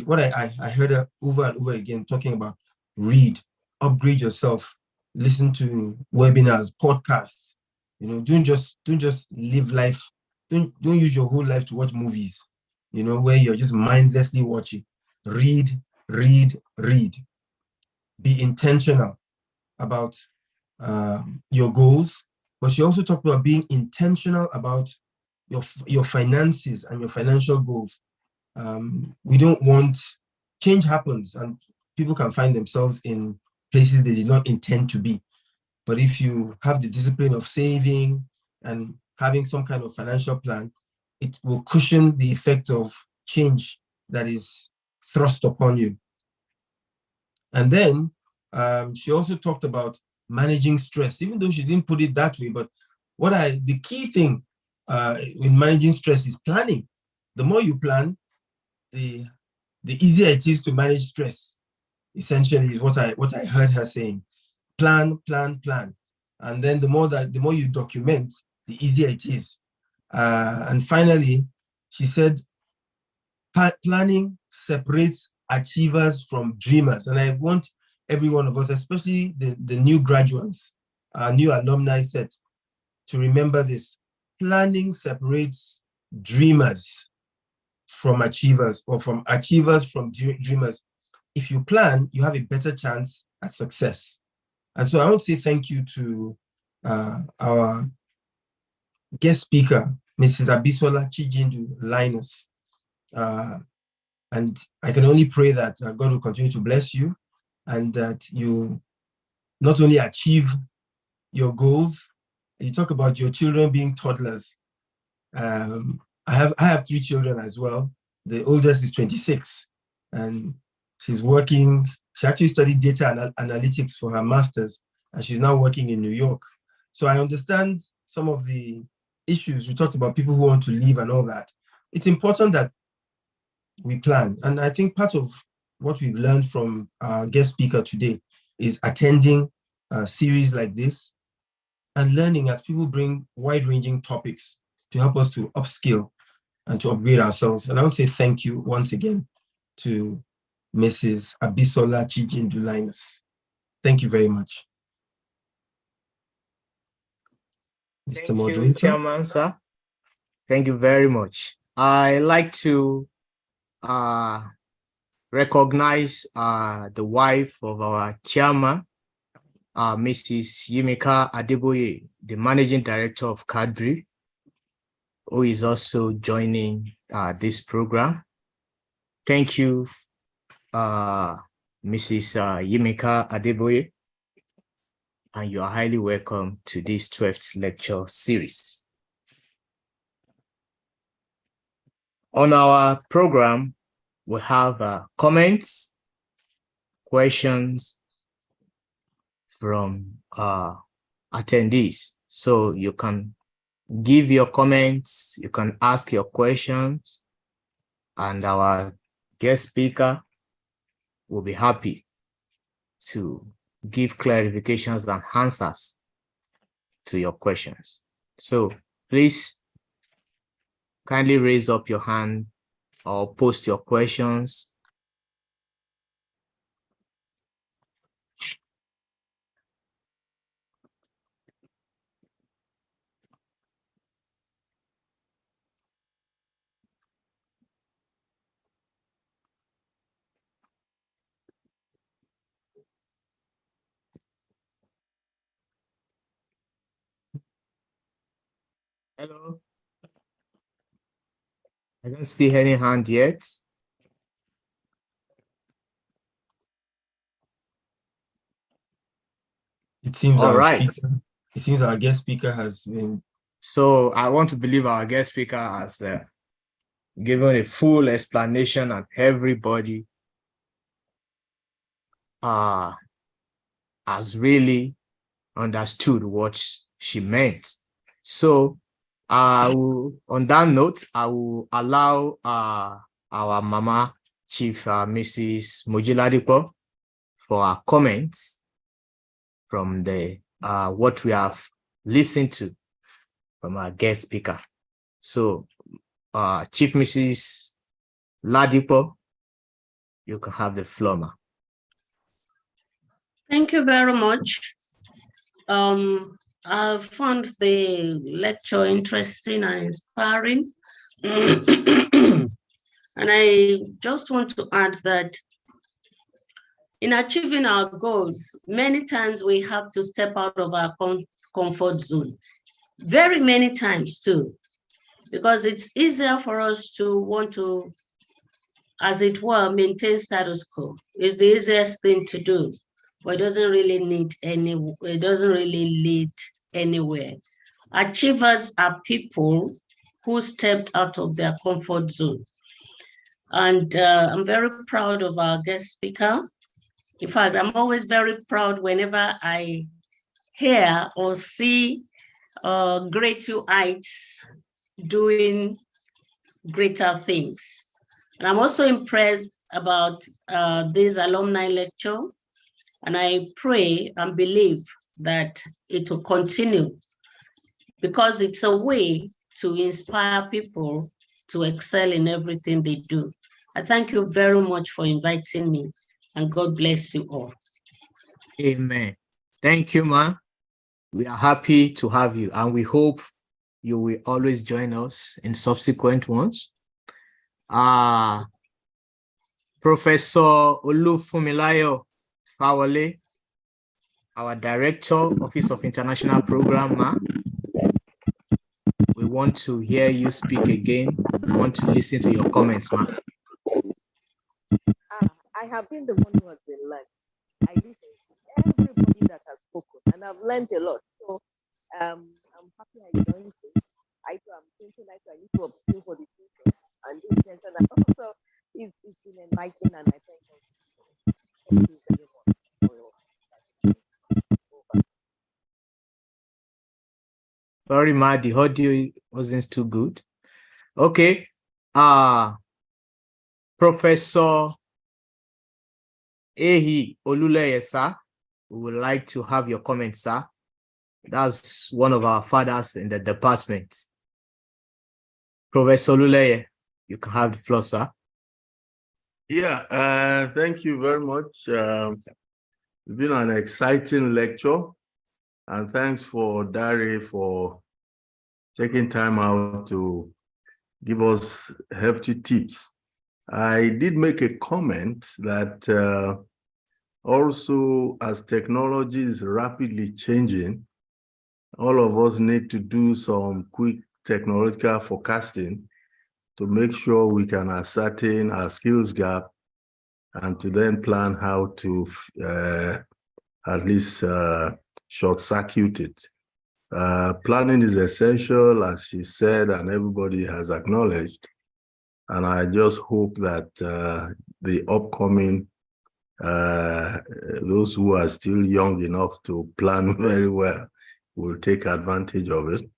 What I heard her over and over again talking about, read, upgrade yourself, listen to webinars, podcasts. Don't just live life. Don't use your whole life to watch movies, where you're just mindlessly watching. Read. Be intentional about your goals, but she also talked about being intentional about your finances and your financial goals. We don't want, change happens and people can find themselves in places they did not intend to be. But if you have the discipline of saving and having some kind of financial plan, it will cushion the effect of change that is thrust upon you. And then she also talked about managing stress, even though she didn't put it that way. But the key thing in managing stress is planning. The more you plan, the easier it is to manage stress. Essentially, is what I heard her saying. Plan. And then the more you document, the easier it is. And finally, she said, planning separates achievers from dreamers. And I want every one of us, especially the new graduates, new alumni set, to remember this. Planning separates dreamers from achievers, or from achievers from dreamers. If you plan, you have a better chance at success. And so I want to say thank you to our guest speaker, Mrs. Abisola Chijindu Linus. And I can only pray that God will continue to bless you and that you not only achieve your goals. You talk about your children being toddlers. I have 3 children as well. The oldest is 26 and she's working. She actually studied data analytics for her master's and she's now working in New York. So I understand some of the issues. We talked about people who want to leave and all that. It's important that we plan. And I think part of what we've learned from our guest speaker today is attending a series like this and learning as people bring wide-ranging topics to help us to upskill and to upgrade ourselves. And I want to say thank you once again to Mrs. Abisola Chijindu Linus. Thank you very much. Mr. Moderator. You, Chairman, sir. Thank you very much. I like to recognize the wife of our chairman, Mrs. Yimika Adeboye, the managing director of Cadbury, who is also joining this program. Thank you, Mrs. Yimika Adeboye, and you are highly welcome to this 12th lecture series. On our program, we have comments, questions from attendees. So you can give your comments, you can ask your questions, and our guest speaker will be happy to give clarifications and answers to your questions. So please kindly raise up your hand or post your questions. Hello. I don't see any hand yet. It seems All right. it seems our guest speaker has been. So I want to believe our guest speaker has given a full explanation and everybody has really understood what she meant. So on that note, I will allow our Mama Chief Mrs. Mojiladipo for our comments from the what we have listened to from our guest speaker. So Chief Mrs. Ladipo, you can have the floor, ma. Thank you very much. I found the lecture interesting and inspiring. And I just want to add that in achieving our goals, many times we have to step out of our comfort zone. Very many times too, because it's easier for us to want to, as it were, maintain status quo. It's the easiest thing to do, but it doesn't really lead anywhere. Achievers are people who stepped out of their comfort zone. And I'm very proud of our guest speaker. In fact, I'm always very proud whenever I hear or see great heights doing greater things. And I'm also impressed about this alumni lecture. And I pray and believe that it will continue because it's a way to inspire people to excel in everything they do. I thank you very much for inviting me, and God bless you all. Amen. Thank you, ma. We are happy to have you, and we hope you will always join us in subsequent ones. Professor Olufunmilayo Fawole, our Director, Office of International Program, ma. We want to hear you speak again. We want to listen to your comments, ma. I have been the one who has been learned. I listen to everybody that has spoken, and I've learned a lot. So I'm happy I joined this. I'm thinking I need to upskill for the future and do this and that. So it's been enlightening, and I thank you. Thank you very much for your. Sorry, ma, the audio wasn't too good. Okay. Professor Ehi Oluleye, sir, we would like to have your comments, sir. That's one of our fathers in the department. Professor Oluleye, you can have the floor, sir. Yeah, thank you very much. It's been an exciting lecture, and thanks for Dari for taking time out to give us hefty tips. I did make a comment that also as technology is rapidly changing, all of us need to do some quick technological forecasting to make sure we can ascertain our skills gap and to then plan how to at least short-circuit it. Planning is essential, as she said, and everybody has acknowledged. And I just hope that the upcoming, those who are still young enough to plan very well will take advantage of it.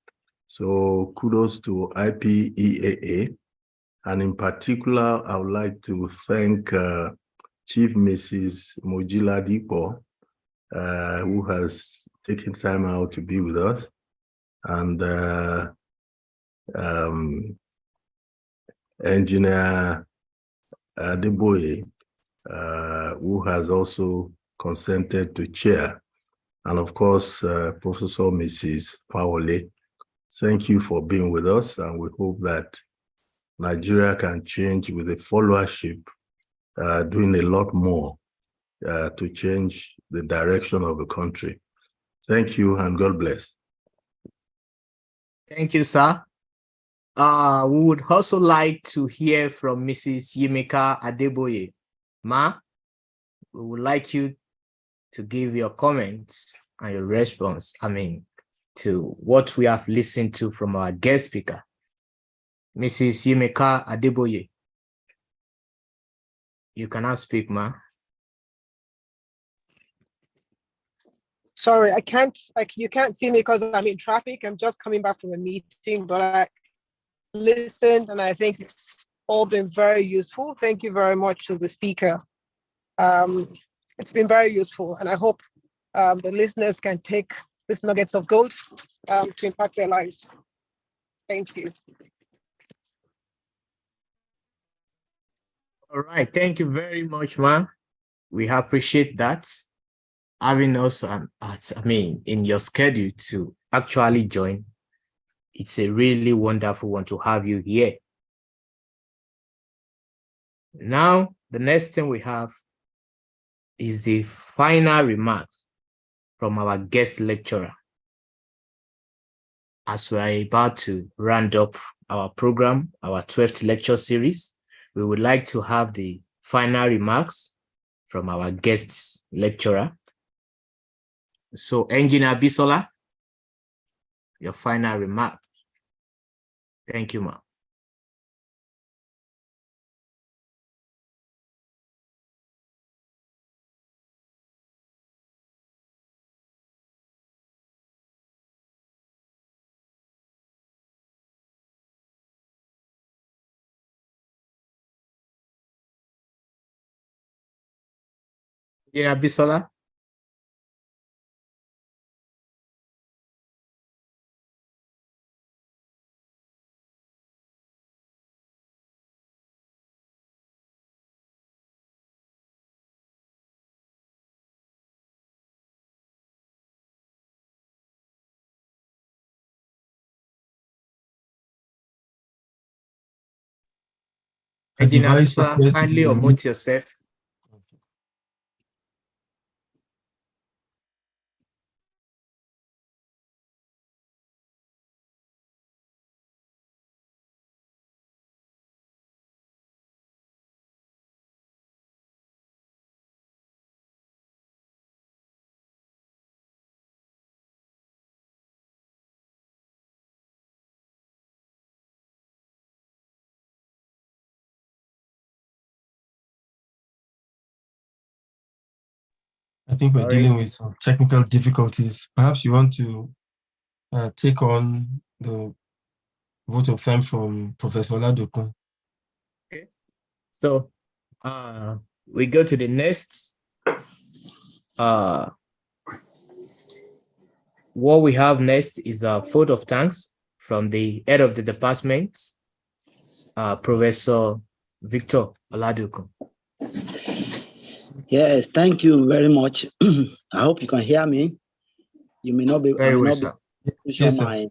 So kudos to IPEAA. And in particular, I would like to thank Chief Mrs. Mojila Dipo, who has taken time out to be with us, and Engineer Adeboye, who has also consented to chair, and of course, Professor Mrs. Paole. Thank you for being with us, and we hope that Nigeria can change with the followership, doing a lot more to change the direction of the country. Thank you, and God bless. Thank you, sir. We would also like to hear from Mrs. Yimika Adeboye. Ma, we would like you to give your comments and your response, to what we have listened to from our guest speaker, Mrs. Yimika Adeboye. You can now speak, ma. Sorry, you can't see me because I'm in traffic. I'm just coming back from a meeting, but I listened and I think it's all been very useful. Thank you very much to the speaker. It's been very useful, and I hope the listeners can take these nuggets of gold to impact their lives. Thank you. All right, thank you very much, ma. We appreciate that. Having us, in your schedule to actually join. It's a really wonderful one to have you here. Now, the next thing we have is the final remarks from our guest lecturer. As we are about to round up our program, our 12th lecture series, we would like to have the final remarks from our guest lecturer. So, Engineer Bisola, your final remark. Thank you, ma'am. Engineer Bisola. Engineer Bisola, kindly unmute yourself. I think we're dealing with some technical difficulties. Perhaps you want to take on the vote of thanks from Professor Ladokun. Okay. So we go to the next. What we have next is a vote of thanks from the head of the department, Professor Victor Oladokun. Yes, thank you very much. I hope you can hear me. You may not be able to show my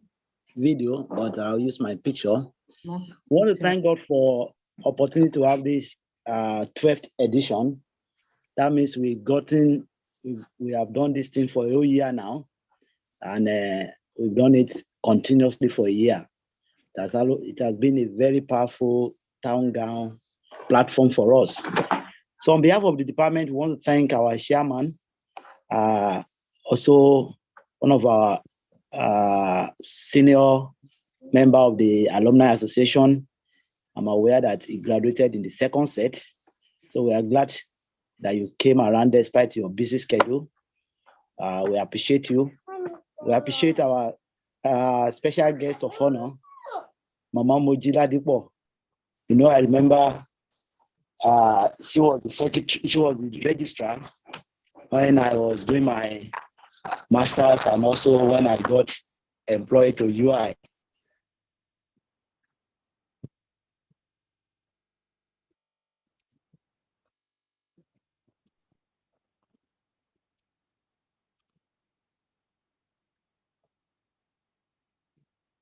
video, but I'll use my picture. I want to thank God for opportunity to have this 12th edition. That means we have done this thing for a whole year now, and we've done it continuously for a year. It has been a very powerful town gown platform for us. So on behalf of the department, we want to thank our chairman, also one of our senior member of the Alumni Association. I'm aware that he graduated in the second set. So we are glad that you came around despite your busy schedule. We appreciate you. We appreciate our special guest of honor, Mama Mojila Dipo. I remember She was the secretary, she was the registrar when I was doing my master's and also when I got employed to UI.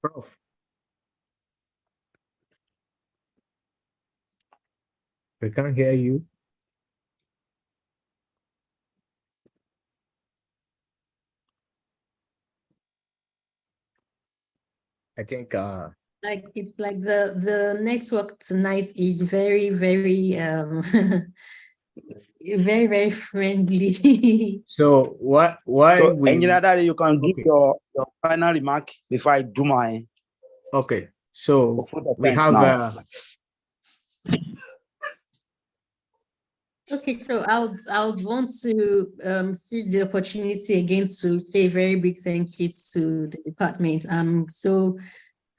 Prof. We can't hear you. I think like it's like the network tonight is very, very very, very friendly. so. Why So, we Engineer Daddy, you can give okay. your final remark before I do my Okay, so we thanks have now. Okay, so I would want to seize the opportunity again to say a very big thank you to the department. I'm so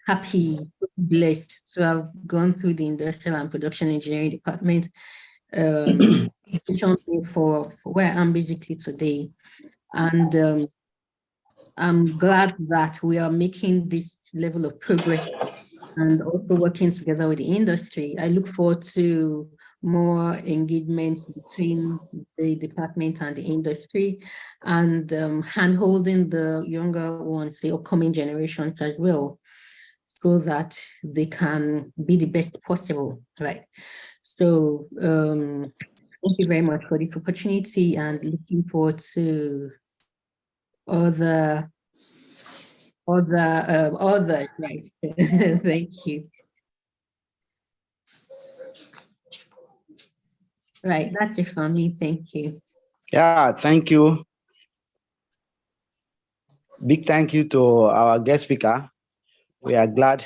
happy, blessed to have gone through the industrial and production engineering department for where I'm basically today. And I'm glad that we are making this level of progress and also working together with the industry. I look forward to more engagements between the department and the industry and hand-holding the younger ones, the upcoming generations as well, so that they can be the best possible, right? So thank you very much for this opportunity and looking forward to others, right? Thank you. Right, that's it for me. Thank you. Yeah, thank you. Big thank you to our guest speaker. We are glad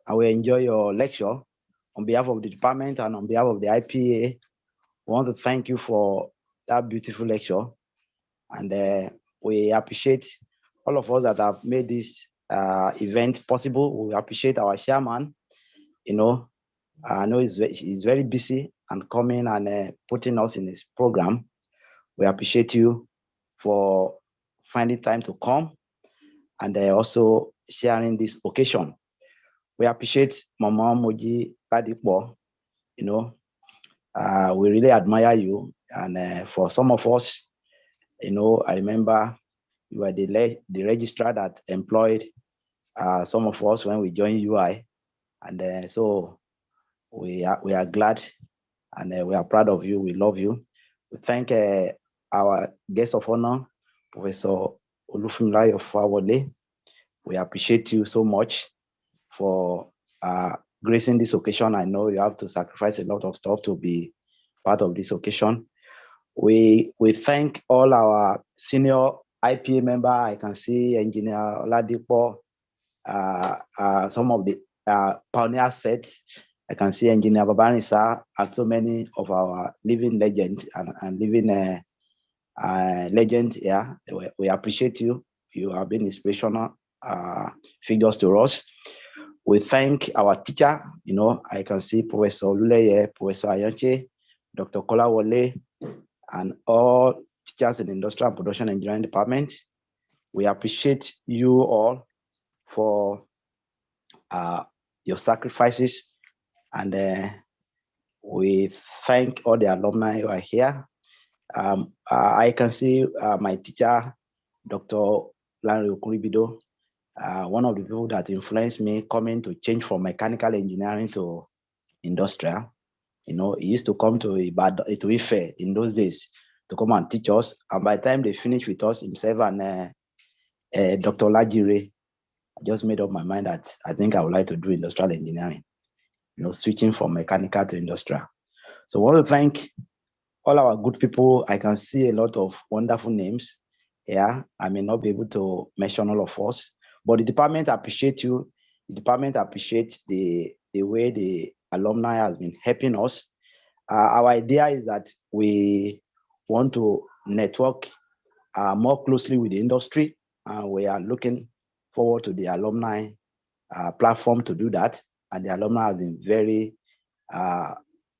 and we enjoy your lecture. On behalf of the department and on behalf of the IPA, we want to thank you for that beautiful lecture. And we appreciate all of us that have made this event possible. We appreciate our chairman. I know he's very busy and coming and putting us in his program. We appreciate you for finding time to come and also sharing this occasion. We appreciate Mama Moji Ladipo. We really admire you. And for some of us, I remember you were the registrar that employed some of us when we joined UI. And so we are glad and we are proud of you. We love you. We thank our guest of honor, Professor Olufunmilayo Fawole. We appreciate you so much for gracing this occasion. I know you have to sacrifice a lot of stuff to be part of this occasion. We thank all our senior IPA member. I can see Engineer Oladipo, some of the pioneer sets. I can see Engineer Babanisa and so many of our living legends and living legends here. We appreciate you. You have been inspirational figures to us. We thank our teacher. I can see Professor Luleye, Professor Ayonche, Dr. Kolawole, and all teachers in the Industrial and Production Engineering Department. We appreciate you all for your sacrifices, and we thank all the alumni who are here. I can see my teacher, Dr. Larry Okuribido, one of the people that influenced me coming to change from mechanical engineering to industrial. He used to come to Ife in those days to come and teach us. And by the time they finished with us, himself and Dr. Lajire, I just made up my mind that I think I would like to do industrial engineering, switching from mechanical to industrial. So I want to thank all our good people. I can see a lot of wonderful names here. I may not be able to mention all of us, but the department appreciates you. The department appreciates the way the alumni has been helping us. Our idea is that we want to network more closely with the industry. We are looking forward to the alumni platform to do that. And the alumni have been very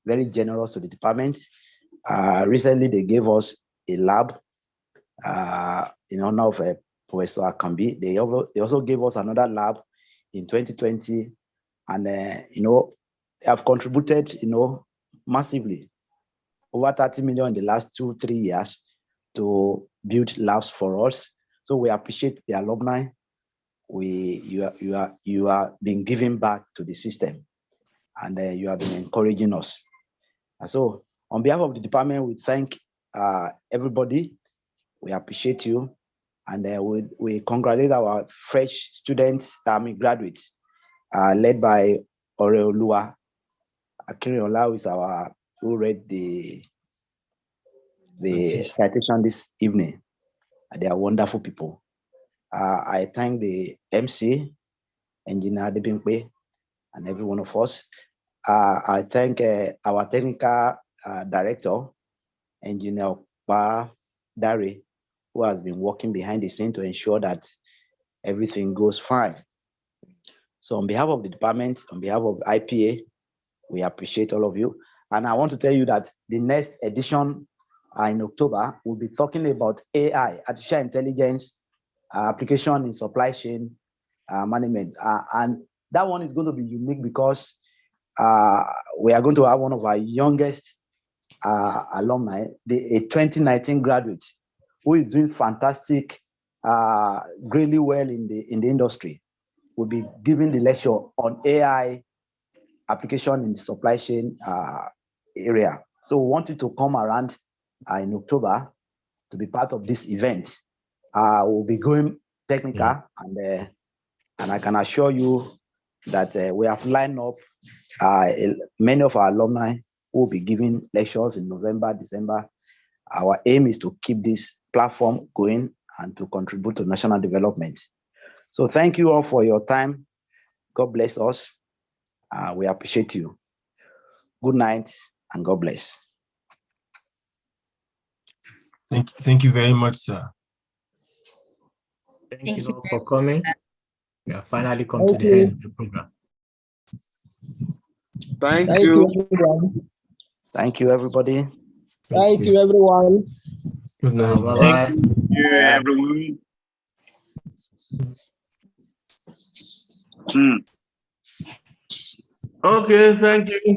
very generous to the department. Recently, they gave us a lab in honor of Professor Akambi. They also gave us another lab in 2020, and they have contributed, massively, over 30 million in the last 2-3 years to build labs for us. So we appreciate the alumni. You are being giving back to the system, and you have been encouraging us. And so on behalf of the department, we thank everybody. We appreciate you, and we congratulate our fresh students, graduates, led by Oreolua Akinriola, who read the citation this evening. They are wonderful people. I thank the MC, Engineer Debinkwe, and every one of us. I thank our technical director, Engineer Dare, who has been working behind the scene to ensure that everything goes fine. So on behalf of the department, on behalf of IPA, we appreciate all of you. And I want to tell you that the next edition in October, we'll be talking about AI, artificial intelligence, application in supply chain management. And that one is going to be unique because we are going to have one of our youngest alumni, a 2019 graduate, who is doing fantastic, really well in the industry. We'll be giving the lecture on AI application in the supply chain area. So we want you to come around in October to be part of this event. We'll be going technical, and I can assure you that we have lined up many of our alumni who will be giving lectures in November, December. Our aim is to keep this platform going and to contribute to national development. So thank you all for your time. God bless us. We appreciate you. Good night and God bless. Thank you very much, sir. Thank you all for coming. We have finally come to the end of the program. Thank you, everyone. Thank you, everybody. Thank you, everyone. Good night. Bye-bye. Thank you, everyone. Okay, thank you.